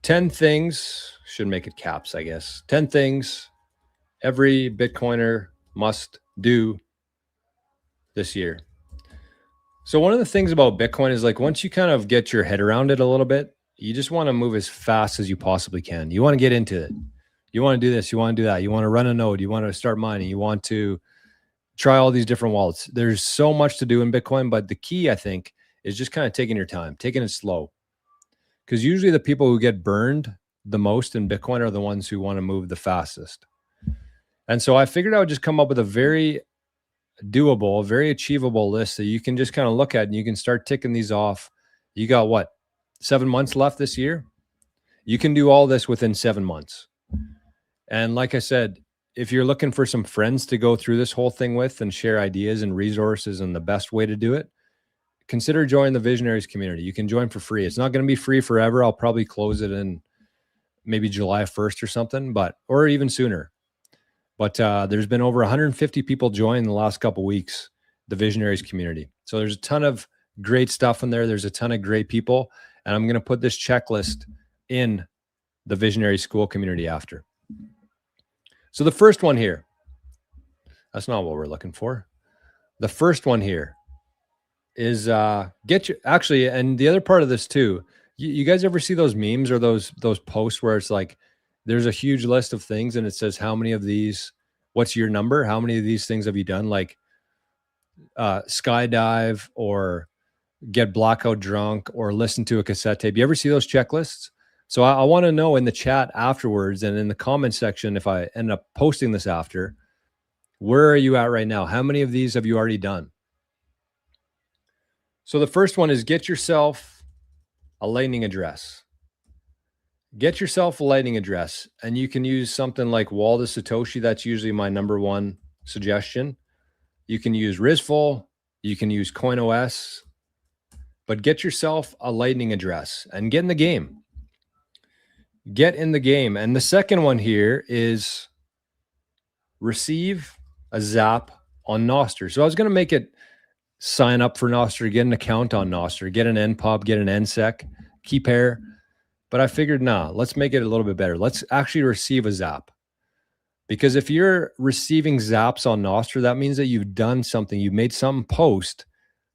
10 things, should make it caps, I guess. 10 things every Bitcoiner must do this year. So one of the things about Bitcoin is like once you kind of get your head around it a little bit, you just want to move as fast as you possibly can. You want to get into it. You want to do this, you want to do that. You want to run a node, you want to start mining, you want to try all these different wallets. There's so much to do in Bitcoin, but the key, I think, is just kind of taking your time, taking it slow. Because usually the people who get burned the most in Bitcoin are the ones who want to move the fastest. And so I figured I would just come up with a very doable, very achievable list that you can just kind of look at and you can start ticking these off. You got what, 7 months left this year? You can do all this within 7 months. And like I said, if you're looking for some friends to go through this whole thing with and share ideas and resources and the best way to do it, consider joining the Visionaries community. You can join for free. It's not going to be free forever. I'll probably close it in maybe July 1st or something, or even sooner. But there's been over 150 people join in the last couple of weeks, the Visionaries community. So there's a ton of great stuff in there. There's a ton of great people. And I'm going to put this checklist in the Visionary School community after. So the first one here, that's not what we're looking for. The first one here is and the other part of this too, you guys ever see those memes or those posts where it's like, there's a huge list of things and it says, how many of these, what's your number? How many of these things have you done? Like skydive or get blackout drunk or listen to a cassette tape. You ever see those checklists? So I want to know in the chat afterwards and in the comment section, if I end up posting this after, where are you at right now? How many of these have you already done? So the first one is get yourself a lightning address. Get yourself a lightning address, and you can use something like Wall to Satoshi. That's usually my number one suggestion. You can use Rizful, you can use CoinOS, but get yourself a lightning address and get in the game. Get in the game. And the second one here is receive a zap on Nostr. So I was going to make it sign up for Nostr, get an account on Nostr, get an NPOP, get an NSEC, key pair. But I figured, let's make it a little bit better. Let's actually receive a zap. Because if you're receiving zaps on Nostr, that means that you've done something. You've made some post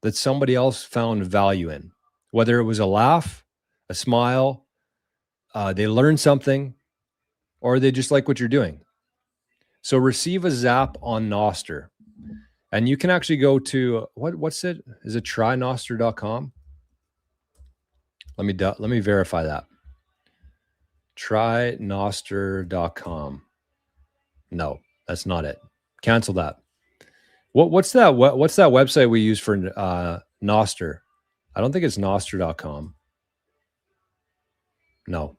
that somebody else found value in. Whether it was a laugh, a smile, they learned something, or they just like what you're doing. So receive a zap on Nostr. And you can actually go to, what's it? Is it trynoster.com? Let me verify that. Trynoster.com. No, that's not it. Cancel that. What's that website we use for Nostr? I don't think it's Nostr.com. No.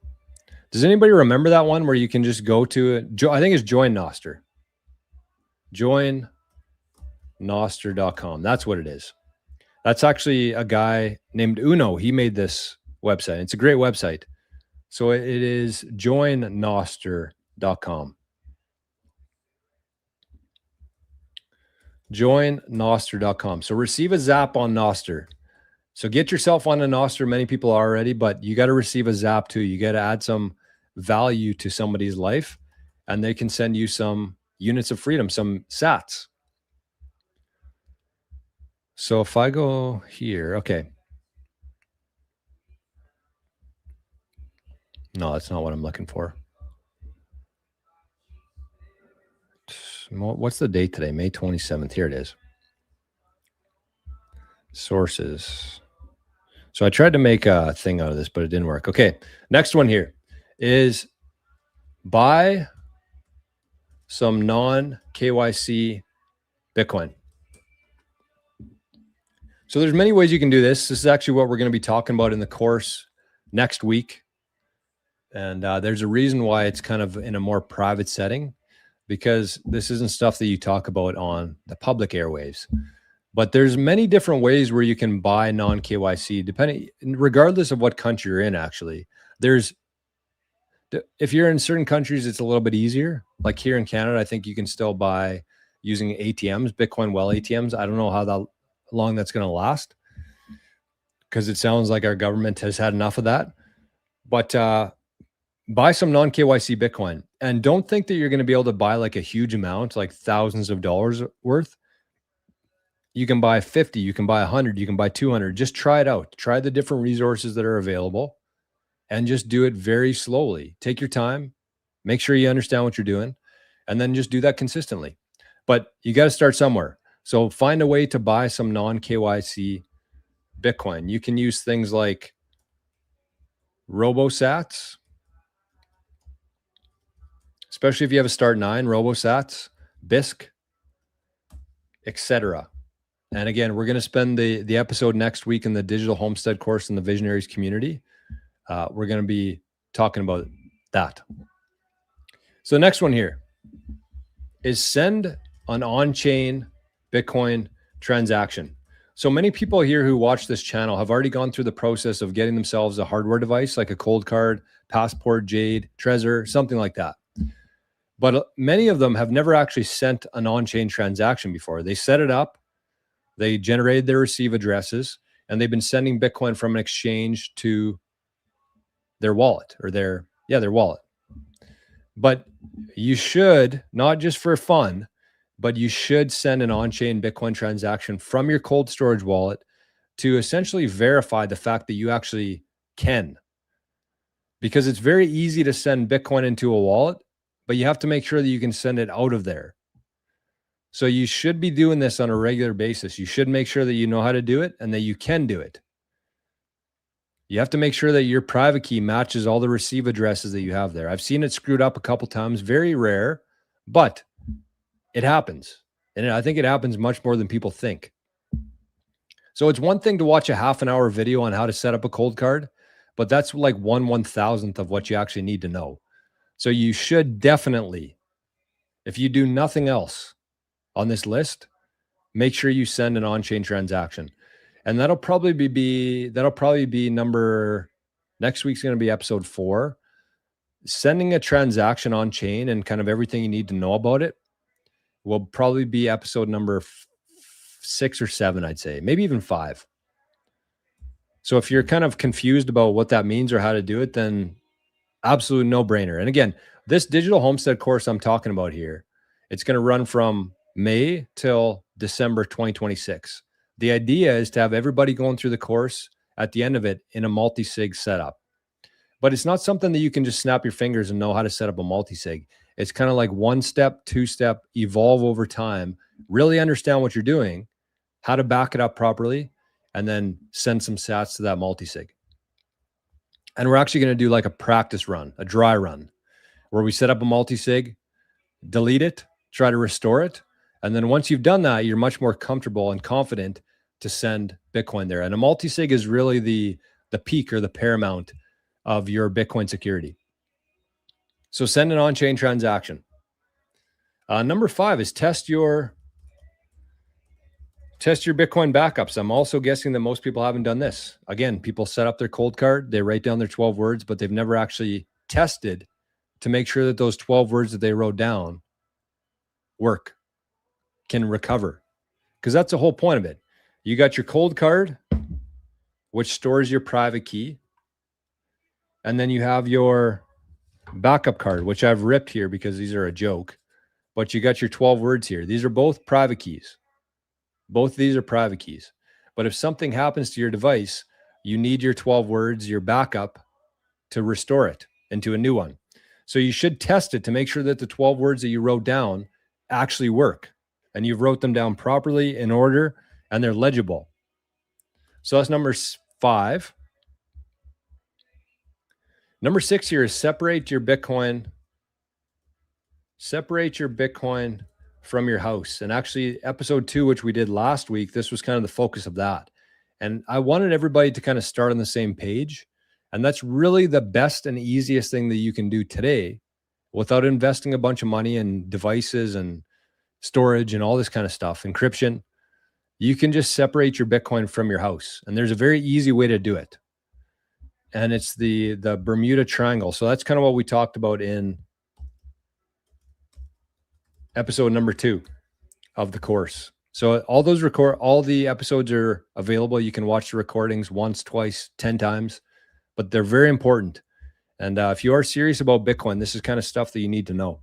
Does anybody remember that one where you can just go to it? I think it's Join Nostr. Joinnoster.com. That's what it is. That's actually a guy named Uno. He made this website. It's a great website. So it is joinnoster.com. Joinnoster.com. So receive a zap on Nostr. So get yourself on a Nostr. Many people are already, but you got to receive a zap too. You got to add some value to somebody's life, and they can send you some units of freedom, some sats. So if I go here, okay. No, that's not what I'm looking for. What's the date today? May 27th. Here it is. Sources. So I tried to make a thing out of this, but it didn't work. Okay. Next one here is buy some non-KYC Bitcoin. So there's many ways you can do this. This is actually what we're going to be talking about in the course next week. And there's a reason why it's kind of in a more private setting, because this isn't stuff that you talk about on the public airwaves. But there's many different ways where you can buy non-KYC, depending, regardless of what country you're in. Actually, if you're in certain countries, it's a little bit easier. Like here in Canada, I think you can still buy using ATMs, Bitcoin well ATMs. I don't know how long that's going to last, because it sounds like our government has had enough of that. But buy some non-KYC Bitcoin, and don't think that you're going to be able to buy like a huge amount, like thousands of dollars worth. You can buy 50, you can buy 100, you can buy 200. Just try it out. Try the different resources that are available and just do it very slowly. Take your time, make sure you understand what you're doing, and then just do that consistently. But you got to start somewhere. So find a way to buy some non-KYC Bitcoin. You can use things like RoboSats, especially if you have a Start 9, RoboSats, BISC, etc. And again, we're going to spend the episode next week in the Digital Homestead course in the Visionaries community. We're going to be talking about that. So the next one here is send an on-chain Bitcoin transaction. So many people here who watch this channel have already gone through the process of getting themselves a hardware device like a Cold Card, Passport, Jade, Trezor, something like that. But many of them have never actually sent an on-chain transaction before. They set it up, they generated their receive addresses, and they've been sending Bitcoin from an exchange to their wallet or their wallet. But you should, not just for fun, but you should send an on-chain Bitcoin transaction from your cold storage wallet to essentially verify the fact that you actually can. Because it's very easy to send Bitcoin into a wallet, but you have to make sure that you can send it out of there. So you should be doing this on a regular basis. You should make sure that you know how to do it and that you can do it. You have to make sure that your private key matches all the receive addresses that you have there. I've seen it screwed up a couple times, very rare, but it happens. And I think it happens much more than people think. So it's one thing to watch a half-an-hour video on how to set up a cold card, but that's like 1/1000th of what you actually need to know. So you should definitely, if you do nothing else on this list, make sure you send an on-chain transaction. And that'll probably be number, next week's going to be episode 4. Sending a transaction on chain and kind of everything you need to know about it will probably be episode number 6 or 7, I'd say, maybe even 5. So if you're kind of confused about what that means or how to do it, then absolute no-brainer. And again, this Digital Homestead course I'm talking about here, it's going to run from May till December 2026. The idea is to have everybody going through the course at the end of it in a multi-sig setup. But it's not something that you can just snap your fingers and know how to set up a multi-sig. It's kind of like 1-step, 2-step, evolve over time, really understand what you're doing, how to back it up properly, and then send some sats to that multi-sig. And we're actually going to do like a practice run, a dry run, where we set up a multi-sig, delete it, try to restore it. And then once you've done that, you're much more comfortable and confident to send Bitcoin there. And a multi-sig is really the peak or the paramount of your Bitcoin security. So send an on-chain transaction. Number 5 is test your Bitcoin backups. I'm also guessing that most people haven't done this. Again, people set up their cold card, they write down their 12 words, but they've never actually tested to make sure that those 12 words that they wrote down work, can recover. Because that's the whole point of it. You got your cold card, which stores your private key. And then you have your backup card, which I've ripped here because these are a joke. But you got your 12 words here. These are both private keys. Both of these are private keys. But if something happens to your device, you need your 12 words, your backup, to restore it into a new one. So you should test it to make sure that the 12 words that you wrote down actually work, and you've wrote them down properly in order, and they're legible. So that's number 5. Number 6 here is separate your Bitcoin from your house. And actually, episode 2, which we did last week, this was kind of the focus of that. And I wanted everybody to kind of start on the same page. And that's really the best and easiest thing that you can do today without investing a bunch of money in devices and storage and all this kind of stuff, encryption. You can just separate your Bitcoin from your house. And there's a very easy way to do it. And it's the Bermuda Triangle. So that's kind of what we talked about in episode number 2 of the course. So all the episodes are available. You can watch the recordings once, twice, 10 times, but they're very important. And if you are serious about Bitcoin, this is kind of stuff that you need to know.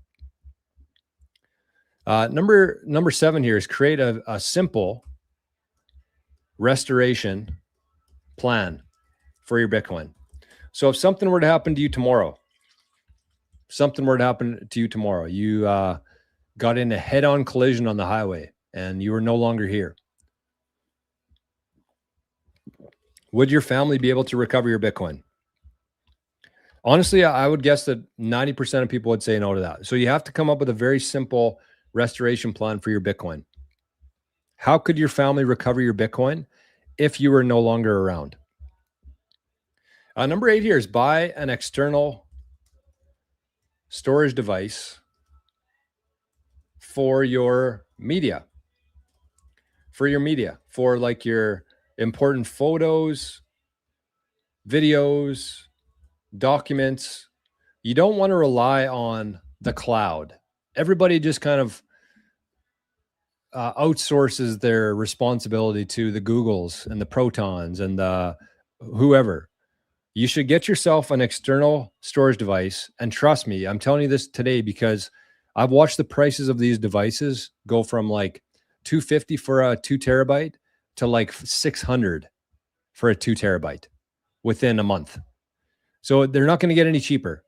Number 7 here is create a simple restoration plan for your Bitcoin. So if something were to happen to you tomorrow, you got in a head-on collision on the highway and you were no longer here, would your family be able to recover your Bitcoin? Honestly, I would guess that 90% of people would say no to that. So you have to come up with a very simple restoration plan for your Bitcoin. How could your family recover your Bitcoin if you were no longer around? Number 8 here is buy an external storage device for your media. For like your important photos, videos, documents. You don't want to rely on the cloud. Everybody just kind of outsources their responsibility to the Googles and the Protons and the whoever. You should get yourself an external storage device. And trust me, I'm telling you this today because I've watched the prices of these devices go from like $250 for a 2 terabyte to like $600 for a 2 terabyte within a month. So they're not going to get any cheaper.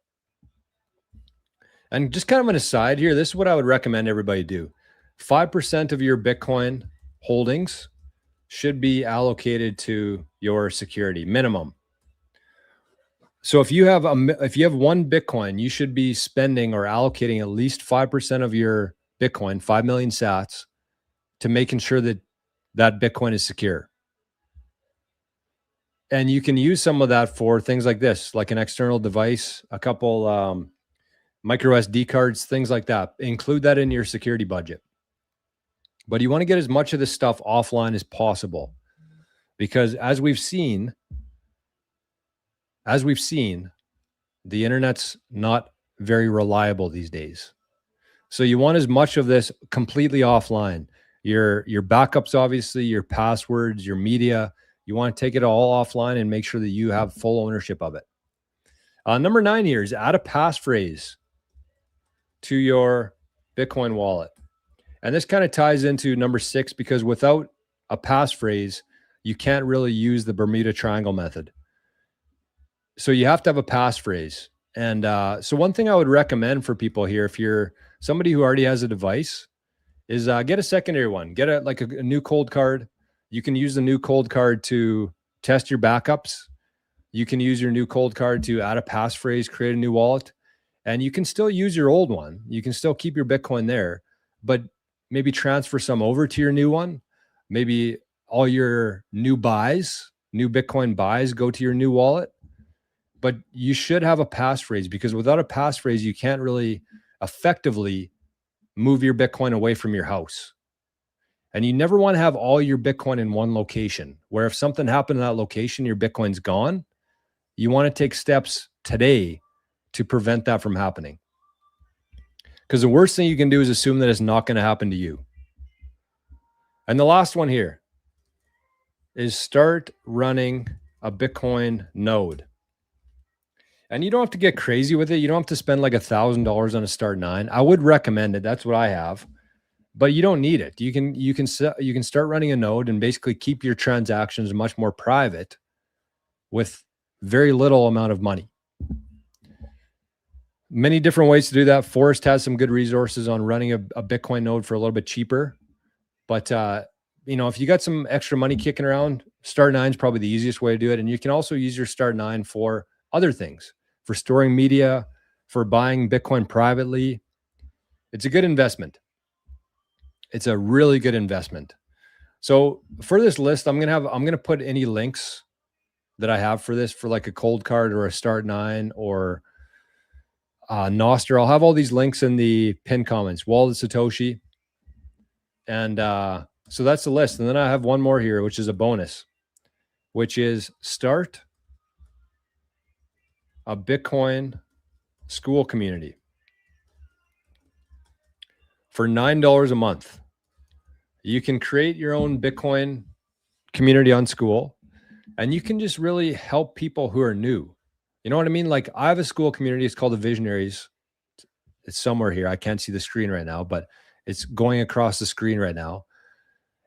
And just kind of an aside here, this is what I would recommend everybody do. 5% of your Bitcoin holdings should be allocated to your security minimum. So if you have 1 Bitcoin, you should be spending or allocating at least 5% of your Bitcoin, 5 million sats, to making sure that that Bitcoin is secure. And you can use some of that for things like this, like an external device, a couple micro SD cards, things like that. Include that in your security budget. But you want to get as much of this stuff offline as possible, because as we've seen, the internet's not very reliable these days. So you want as much of this completely offline. Your backups, obviously, your passwords, your media. You want to take it all offline and make sure that you have full ownership of it. Number 9 here is add a passphrase to your Bitcoin wallet. And this kind of ties into number 6, because without a passphrase, you can't really use the Bermuda Triangle method. So you have to have a passphrase. And so one thing I would recommend for people here, if you're somebody who already has a device, is get a secondary one. Get a new cold card. You can use the new cold card to test your backups. You can use your new cold card to add a passphrase, create a new wallet, and you can still use your old one. You can still keep your Bitcoin there, but maybe transfer some over to your new one. Maybe all your new Bitcoin buys go to your new wallet. But you should have a passphrase, because without a passphrase, you can't really effectively move your Bitcoin away from your house. And you never want to have all your Bitcoin in one location, where if something happened in that location, your Bitcoin's gone. You want to take steps today to prevent that from happening. Because the worst thing you can do is assume that it's not going to happen to you. And the last one here is start running a Bitcoin node. And you don't have to get crazy with it. You don't have to spend like $1,000 on a Start 9. I would recommend it. That's what I have. But you don't need it. You can start running a node and basically keep your transactions much more private with very little amount of money. Many different ways to do that. Forrest has some good resources on running a Bitcoin node for a little bit cheaper. But, if you got some extra money kicking around, Start9 is probably the easiest way to do it. And you can also use your Start9 for other things, for storing media, for buying Bitcoin privately. It's a good investment. It's a really good investment. So for this list, I'm going to put any links that I have for this, for like a cold card or a Start9 or Nostr. I'll have all these links in the pinned comments. Wallet Satoshi. And so that's the list. And then I have one more here, which is a bonus, which is start a Bitcoin school community for $9 a month. You can create your own Bitcoin community on School, and you can just really help people who are new. You know what I mean? Like, I have a School community. It's called the Visionaries. It's somewhere here. I can't see the screen right now, but it's going across the screen right now.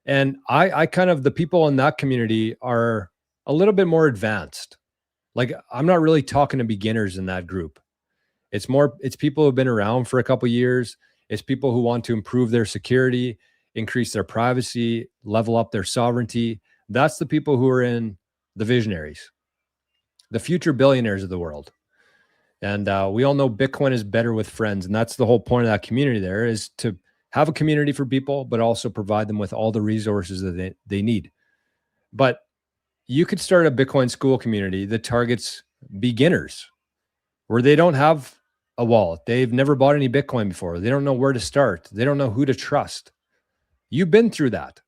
And I kind of, the people in that community are a little bit more advanced. Like, I'm not really talking to beginners in that group. It's people who've been around for a couple of years. It's people who want to improve their security, increase their privacy, level up their sovereignty. That's the people who are in the Visionaries, the future billionaires of the world. And we all know Bitcoin is better with friends. And that's the whole point of that community there, is to have a community for people, but also provide them with all the resources that they need. But you could start a Bitcoin school community that targets beginners, where they don't have a wallet. They've never bought any Bitcoin before. They don't know where to start. They don't know who to trust. You've been through that.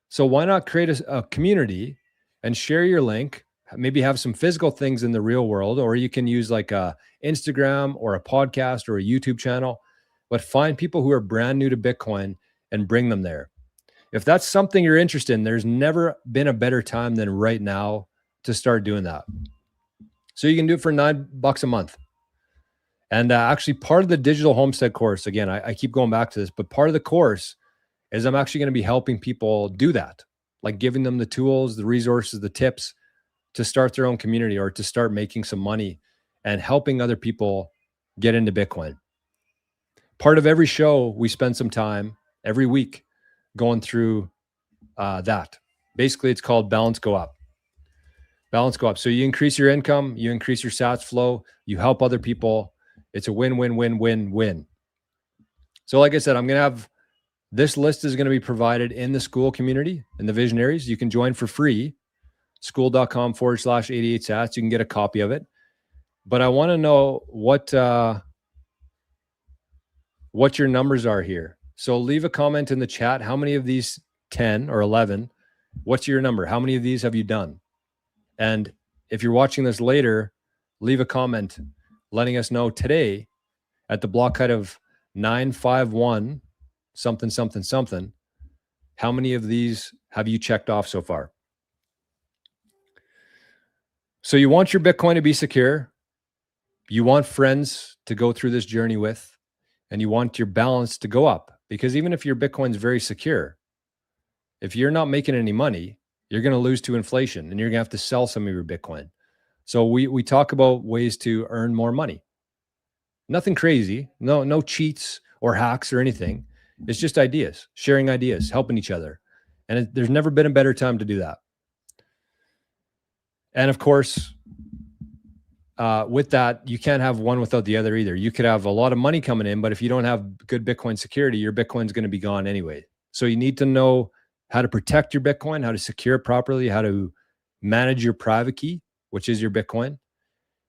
So why not create a community and share your link? Maybe have some physical things in the real world, or you can use like a Instagram or a podcast or a YouTube channel, but find people who are brand new to Bitcoin and bring them there. If that's something you're interested in, there's never been a better time than right now to start doing that. So you can do it for $9 a month. And actually, part of the digital homestead course, again, I keep going back to this, but part of the course is I'm actually going to be helping people do that, like giving them the tools, the resources, the tips to start their own community or to start making some money and helping other people get into Bitcoin. Part of every show, we spend some time every week going through that. Basically, it's called Balance Go Up. Balance Go Up. So you increase your income, you increase your sats flow, you help other people. It's a win-win-win-win-win. So like I said, I'm going to have, this list is going to be provided in the school community, in the Visionaries. You can join for free, school.com/88 sats. You can get a copy of it. But I want to know what your numbers are here. So leave a comment in the chat. How many of these 10 or 11, what's your number? How many of these have you done? And if you're watching this later, leave a comment letting us know today at the block height of 951 something, something, something. How many of these have you checked off so far? So you want your Bitcoin to be secure. You want friends to go through this journey with, and you want your balance to go up, because even if your Bitcoin's very secure, if you're not making any money, you're going to lose to inflation and you're going to have to sell some of your Bitcoin. So we talk about ways to earn more money. Nothing crazy, no cheats or hacks or anything. It's just ideas, sharing ideas, helping each other. And there's never been a better time to do that. And of course, with that, you can't have one without the other either. You could have a lot of money coming in, but if you don't have good Bitcoin security, your Bitcoin's going to be gone anyway. So you need to know how to protect your Bitcoin, how to secure it properly, how to manage your private key, which is your Bitcoin.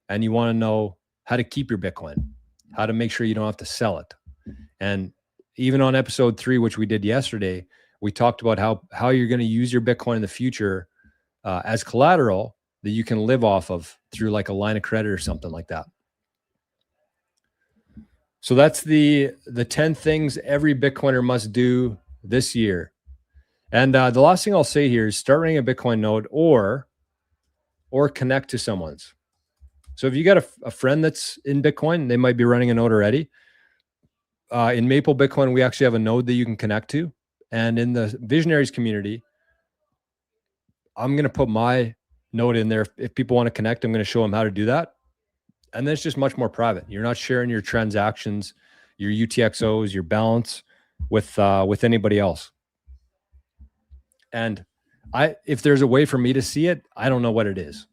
And you want to know how to keep your Bitcoin, how to make sure you don't have to sell it. And even on episode 3, which we did yesterday, we talked about how you're going to use your Bitcoin in the future as collateral that you can live off of through like a line of credit or something like that. So that's the 10 things every Bitcoiner must do this year. And the last thing I'll say here is start running a Bitcoin node or connect to someone's. So if you got a friend that's in Bitcoin, they might be running a node already. In Maple Bitcoin, we actually have a node that you can connect to. And in the Visionaries community, I'm going to put my node in there. If people want to connect, I'm going to show them how to do that. And then it's just much more private. You're not sharing your transactions, your UTXOs, your balance with anybody else. And if there's a way for me to see it, I don't know what it is.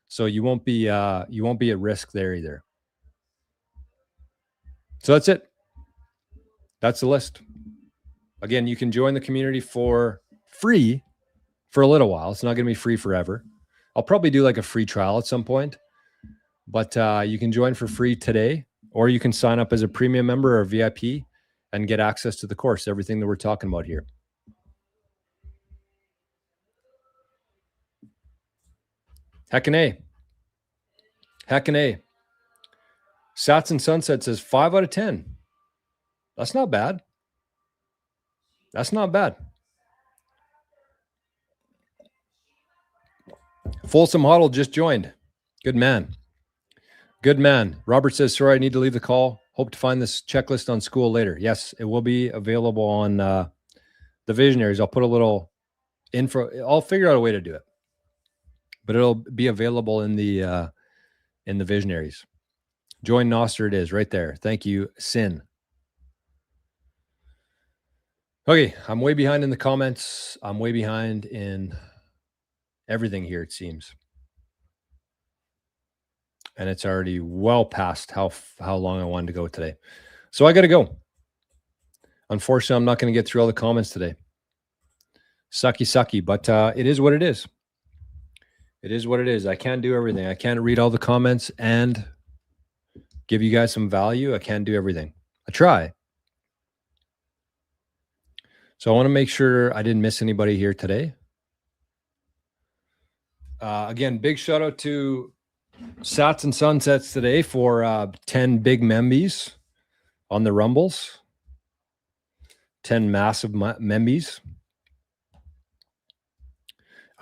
So you won't be at risk there either. So that's it. That's the list. Again, you can join the community for free for a little while. It's not going to be free forever. I'll probably do like a free trial at some point, but you can join for free today, or you can sign up as a premium member or VIP and get access to the course, everything that we're talking about here. Heckin' A. Heckin' A. Sats and Sunset says 5 out of 10. That's not bad. That's not bad. Folsom Huddle just joined. Good man. Good man. Robert says, sorry, I need to leave the call. Hope to find this checklist on school later. Yes, it will be available on the Visionaries. I'll put a little info. I'll figure out a way to do it. But it'll be available in the Visionaries. Join Noster it is right there. Thank you, Sin. Okay, I'm way behind in the comments. I'm way behind in everything here, it seems. And it's already well past how long I wanted to go today. So I got to go. Unfortunately, I'm not going to get through all the comments today. Sucky, but it is what it is. It is what it is. I can't do everything. I can't read all the comments and give you guys some value. I can't do everything. I try. So I want to make sure I didn't miss anybody here today. Again, big shout out to Sats and Sunsets today for 10 big membies on the Rumbles. 10 massive membies.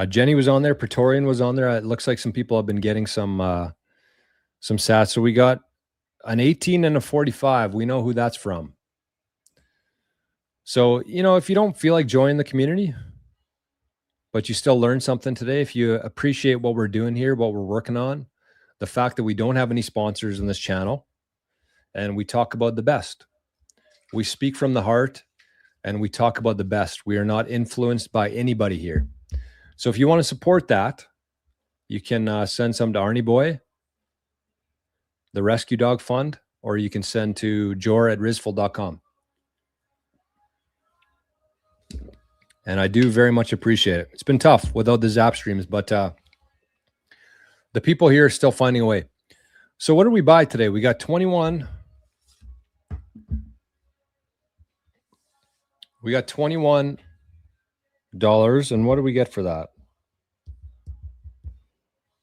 Jenny was on there. Praetorian was on there. It looks like some people have been getting some sats. So we got an 18 and a 45. We know who that's from. So, if you don't feel like joining the community, but you still learn something today, if you appreciate what we're doing here, what we're working on, the fact that we don't have any sponsors in this channel, and we talk about the best. We speak from the heart, and we talk about the best. We are not influenced by anybody here. So if you want to support that, you can send some to Arnie Boy, the Rescue Dog Fund, or you can send to jor@rizful.com. And I do very much appreciate it. It's been tough without the Zap streams, but the people here are still finding a way. So what did we buy today? We got 21. We got $21. And what did we get for that?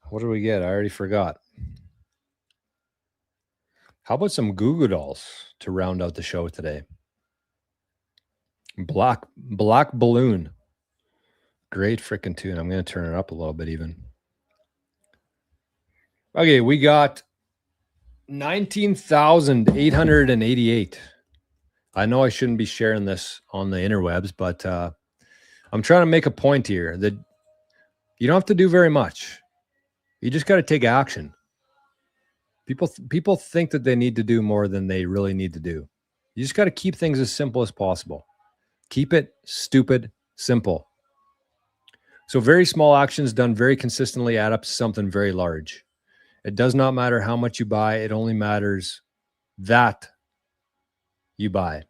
What did we get? I already forgot. How about some Goo Goo Dolls to round out the show today? Black Balloon. Great freaking tune. I'm going to turn it up a little bit even. Okay, we got 19,888. I know I shouldn't be sharing this on the interwebs, but I'm trying to make a point here that you don't have to do very much. You just got to take action. People think that they need to do more than they really need to do. You just got to keep things as simple as possible. Keep it stupid simple. So very small actions done very consistently add up to something very large. It does not matter how much you buy. It only matters that you buy.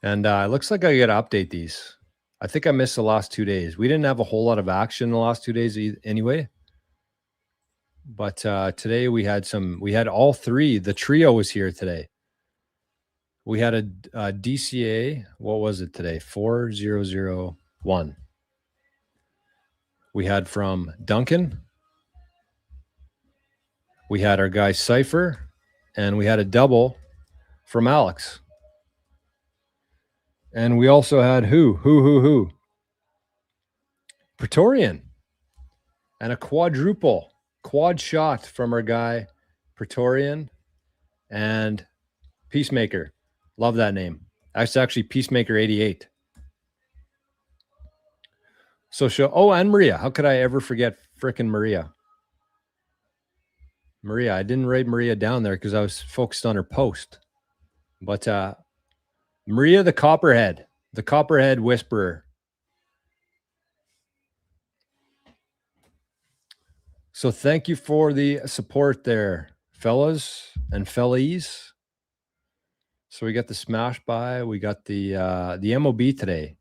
And it looks like I got to update these. I think I missed the last 2 days. We didn't have a whole lot of action in the last 2 days anyway. But today we had all three. The trio was here today. We had a DCA. What was it today? 4001. We had from Duncan. We had our guy Cypher. And we had a double from Alex. And we also had who? Praetorian. And a quad shot from our guy Praetorian and Peacemaker. Love that name. That's actually Peacemaker 88. So and Maria. How could I ever forget frickin' Maria? Maria. I didn't write Maria down there because I was focused on her post. But Maria the Copperhead Whisperer. So thank you for the support there, fellas and fellies. So we got the smash buy. We got the MOB today.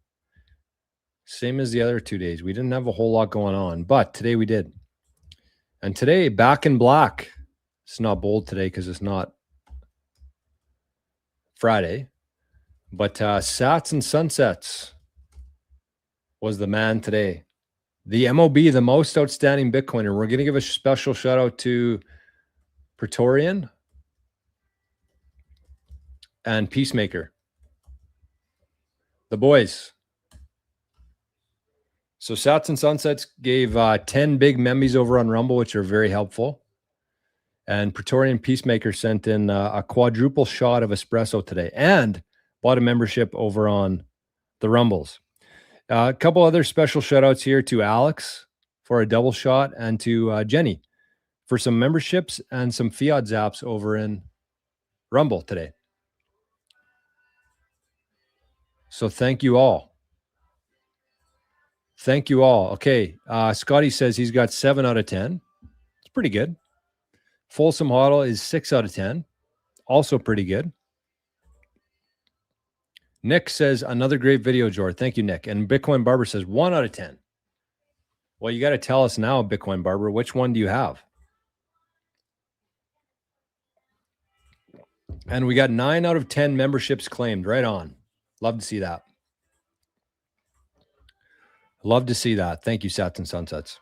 Same as the other 2 days. We didn't have a whole lot going on, but today we did. And today, back in black. It's not bold today because it's not Friday. But Sats and Sunsets was the man today. The MOB, the most outstanding Bitcoiner. We're going to give a special shout out to Praetorian and Peacemaker. The boys. So Sats and Sunsets gave 10 big memes over on Rumble, which are very helpful. And Praetorian Peacemaker sent in a quadruple shot of espresso today and bought a membership over on the Rumbles. A couple other special shout outs here to Alex for a double shot and to Jenny for some memberships and some fiat zaps over in Rumble today. So thank you all. Thank you all. Okay. Scotty says he's got 7 out of 10. It's pretty good. Folsom Huddle is 6 out of 10. Also pretty good. Nick says another great video, George. Thank you, Nick. And Bitcoin Barber says 1 out of 10. Well, you got to tell us now, Bitcoin Barber, which one do you have? And we got 9 out of 10 memberships claimed. Right on. Love to see that. Love to see that. Thank you, Sats and Sunsets.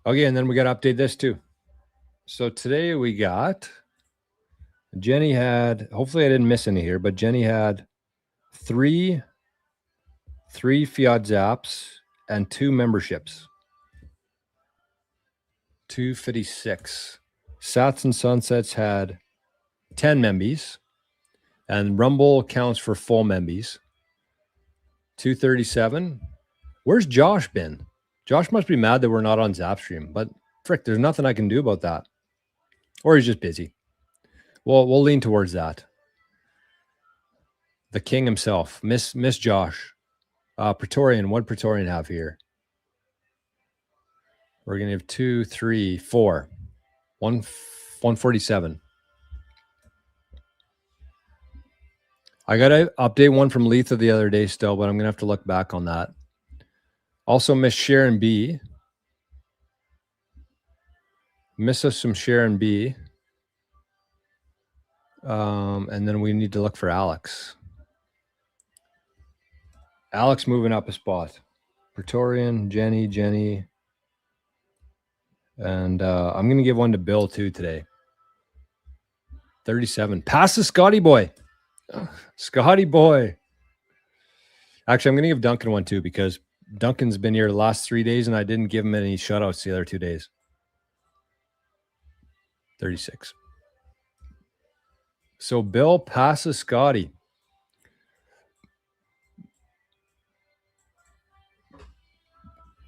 Okay, and then we got to update this too. So today we got, Jenny had, hopefully I didn't miss any here, but Jenny had three fiat zaps and 2 memberships. 256. Sats and Sunsets had 10 membies, and Rumble counts for full membies. 237. Where's Josh been? Josh must be mad that we're not on Zapstream, but frick, there's nothing I can do about that. Or he's just busy. Well, we'll lean towards that. The king himself, Miss Josh. Praetorian, what Praetorian have here? We're going to have 2, 3, 4. 147. I got to update one from Letha the other day still, but I'm going to have to look back on that. Also, Miss Sharon B. Miss us some Sharon B. And then we need to look for Alex. Alex moving up a spot. Praetorian, Jenny. And I'm going to give one to Bill too today. 37. Pass the Scotty boy. Scotty boy. Actually, I'm going to give Duncan one too because Duncan's been here the last 3 days and I didn't give him any shout-outs the other 2 days. 36. So Bill passes Scotty.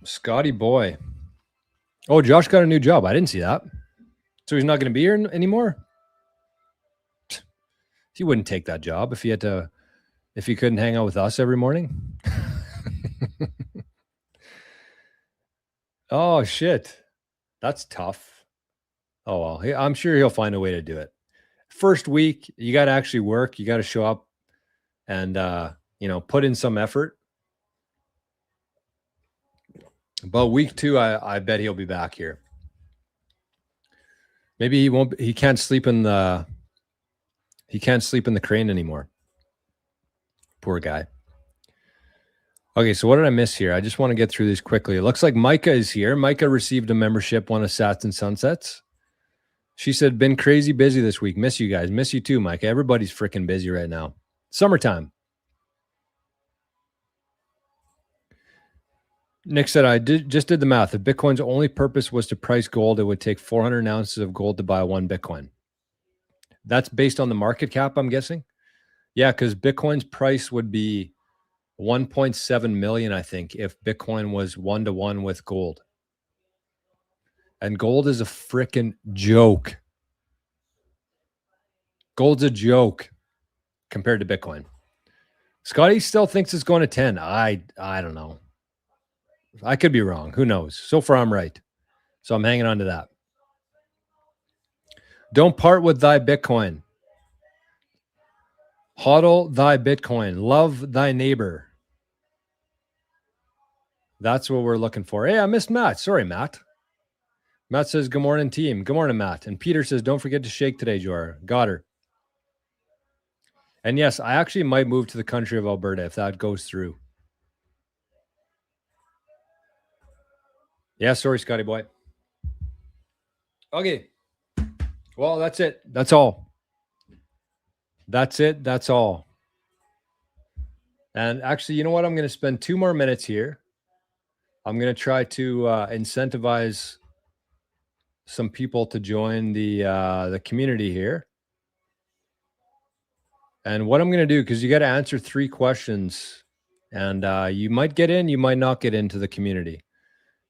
Scotty boy. Oh, Josh got a new job. I didn't see that. So he's not going to be here anymore? He wouldn't take that job if he couldn't hang out with us every morning. Oh, shit. That's tough. Oh, well, I'm sure he'll find a way to do it. First week, you got to actually work. You got to show up and, put in some effort. But week 2, I bet he'll be back here. Maybe he can't sleep in the crane anymore. Poor guy. Okay, so what did I miss here? I just want to get through this quickly. It looks like Micah is here. Micah received a membership, one of Sats and Sunsets. She said, been crazy busy this week. Miss you guys. Miss you too, Micah. Everybody's freaking busy right now. Summertime. Nick said, I just did the math. If Bitcoin's only purpose was to price gold, it would take 400 ounces of gold to buy 1 Bitcoin. That's based on the market cap, I'm guessing? Yeah, because Bitcoin's price would be 1.7 million, I think, if Bitcoin was 1-to-1 with gold. And gold is a freaking joke. Gold's a joke compared to Bitcoin. Scotty still thinks it's going to 10. I don't know. I could be wrong. Who knows? So far, I'm right. So I'm hanging on to that. Don't part with thy Bitcoin. Hodl thy Bitcoin. Love thy neighbor. That's what we're looking for. Hey, I missed Matt. Sorry, Matt. Matt says, good morning, team. Good morning, Matt. And Peter says, don't forget to shake today, Jor. Got her. And yes, I actually might move to the country of Alberta if that goes through. Yeah, sorry, Scotty boy. Okay. Well, that's it. That's all. That's it. That's all. And actually, you know what? I'm going to spend 2 more minutes here. I'm going to try to incentivize some people to join the community here. And what I'm going to do, because you got to answer 3 questions, and you might get in, you might not get into the community.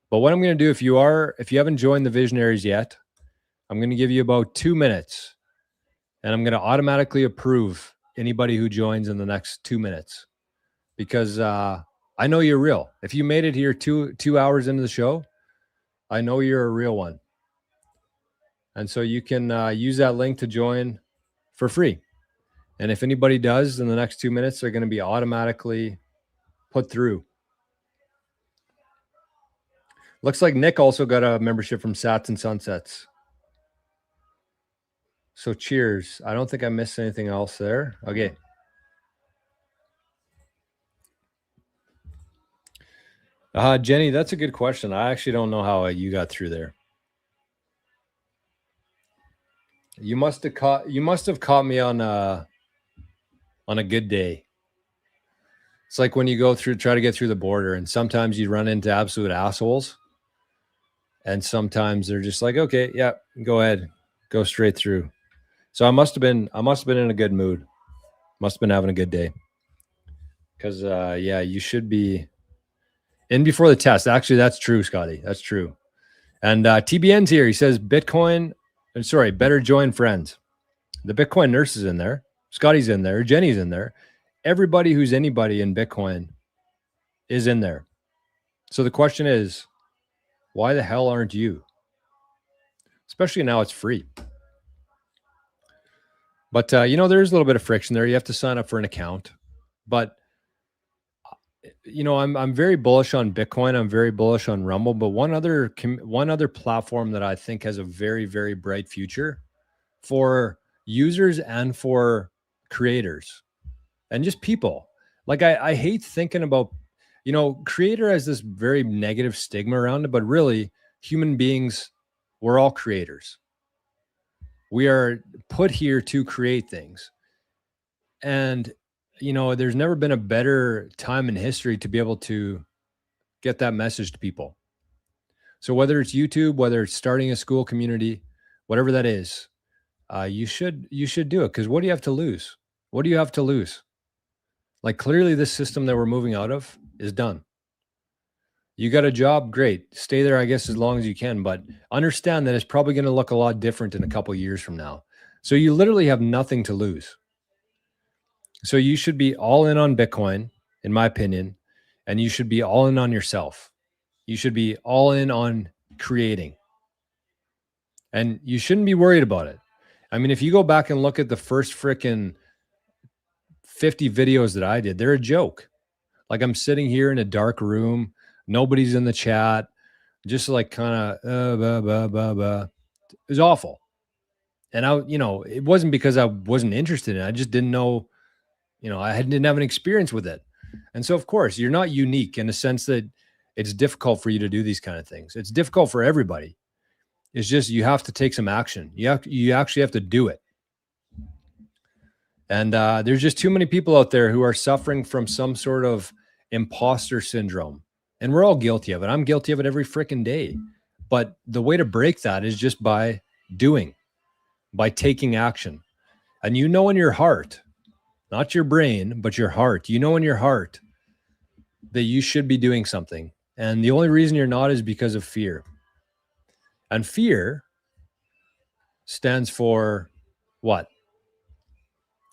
But what I'm going to do, if you haven't joined the Visionaries yet, I'm going to give you about 2 minutes, and I'm going to automatically approve anybody who joins in the next 2 minutes, because I know you're real. If you made it here 2 hours into the show, I know you're a real one. And so you can use that link to join for free. And if anybody does in the next 2 minutes, they're going to be automatically put through. Looks like Nick also got a membership from Sats and Sunsets. So cheers. I don't think I missed anything else there. Okay. Jenny, that's a good question. I actually don't know how you got through there. You must have caught me on a good day. It's like when you try to get through the border, and sometimes you run into absolute assholes. And sometimes they're just like, okay, yeah, go ahead, go straight through. So I must have been in a good mood. Must have been having a good day. Because yeah, you should be in before the test. Actually, that's true, Scotty. That's true. And TBN's here. He says better join friends. The Bitcoin nurse is in there. Scotty's in there. Jenny's in there. Everybody who's anybody in Bitcoin is in there. So the question is, why the hell aren't you? Especially now it's free. But, there's a little bit of friction there. You have to sign up for an account. But, I'm very bullish on Bitcoin. I'm very bullish on Rumble. But one other platform that I think has a very, very bright future for users and for creators and just people. Like, I hate thinking about, creator has this very negative stigma around it. But really, human beings, we're all creators. We are put here to create things. And, there's never been a better time in history to be able to get that message to people. So whether it's YouTube, whether it's starting a school community, whatever that is, you should do it. Because what do you have to lose? What do you have to lose? Like, clearly this system that we're moving out of is done. You got a job, great. Stay there, I guess, as long as you can. But understand that it's probably going to look a lot different in a couple of years from now. So you literally have nothing to lose. So you should be all in on Bitcoin, in my opinion, and you should be all in on yourself. You should be all in on creating. And you shouldn't be worried about it. I mean, if you go back and look at the first freaking 50 videos that I did, they're a joke. Like, I'm sitting here in a dark room. Nobody's in the chat. Just like kind of, it was awful. And it wasn't because I wasn't interested in it. I just didn't know, I didn't have an experience with it. And so, of course, you're not unique in the sense that it's difficult for you to do these kind of things. It's difficult for everybody. It's just, you have to take some action. You actually have to do it. And there's just too many people out there who are suffering from some sort of imposter syndrome. And we're all guilty of it. I'm guilty of it every freaking day. But the way to break that is just by doing, by taking action. And in your heart, not your brain, but your heart, in your heart that you should be doing something. And the only reason you're not is because of fear. And fear stands for what?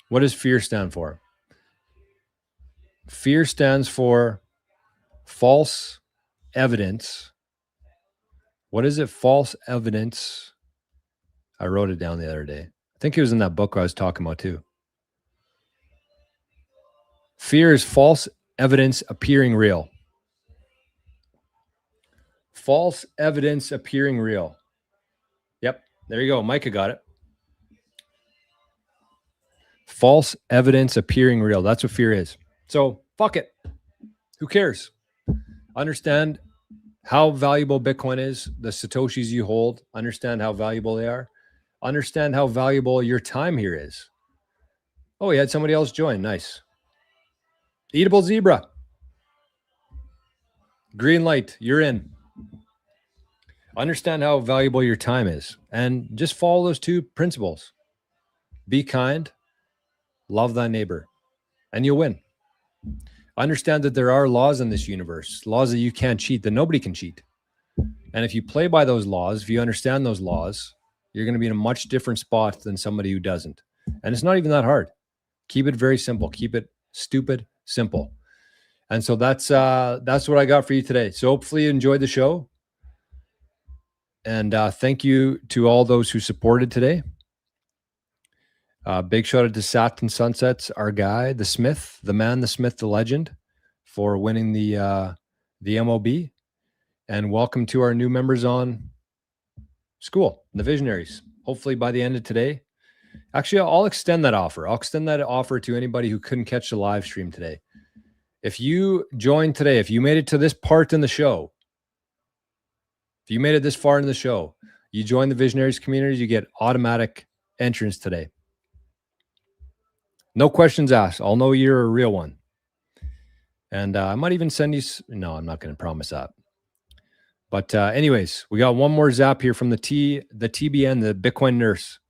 What does fear stand for? Fear stands for false evidence. What is it? False evidence. I wrote it down the other day. I think it was in that book I was talking about too. Fear is false evidence appearing real. False evidence appearing real. Yep, there you go. Micah got it. False evidence appearing real. That's what fear is. So fuck it. Who cares? Understand how valuable Bitcoin is, the Satoshis you hold. Understand how valuable they are. Understand how valuable your time here is. Oh, we had somebody else join. Nice. Eatable Zebra. Green light. You're in. Understand how valuable your time is and just follow those two principles. Be kind, love thy neighbor, and you'll win. Understand that there are laws in this universe, laws that you can't cheat, that nobody can cheat. And if you play by those laws, if you understand those laws, you're going to be in a much different spot than somebody who doesn't. And it's not even that hard. Keep it very simple. Keep it stupid simple. And so that's what I got for you today. So hopefully you enjoyed the show. And thank you to all those who supported today. Big shout out to Satin Sunsets, our guy, the Smith, the man, the Smith, the legend, for winning the MOB. And welcome to our new members on school, the Visionaries. Hopefully by the end of today. Actually, I'll extend that offer. I'll extend that offer to anybody who couldn't catch the live stream today. If you joined today, if you made it to this part in the show, if you made it this far in the show, you join the Visionaries community, you get automatic entrance today. No questions asked. I'll know you're a real one. And I might even send you... No, I'm not going to promise that. But anyways, we got one more zap here from the TBN, the Bitcoin nurse.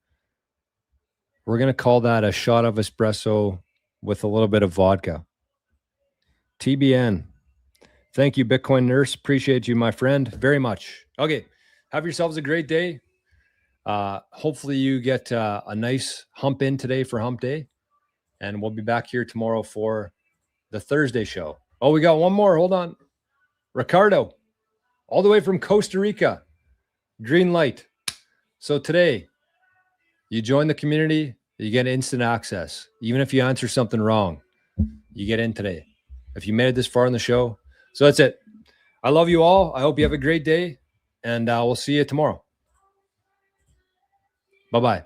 We're going to call that a shot of espresso with a little bit of vodka. TBN. Thank you, Bitcoin nurse. Appreciate you, my friend, very much. Okay. Have yourselves a great day. Hopefully you get a nice hump in today for hump day. And we'll be back here tomorrow for the Thursday show. Oh, we got one more. Hold on. Ricardo, all the way from Costa Rica. Green light. So today, you join the community, you get instant access. Even if you answer something wrong, you get in today. If you made it this far in the show. So that's it. I love you all. I hope you have a great day. And we'll see you tomorrow. Bye-bye.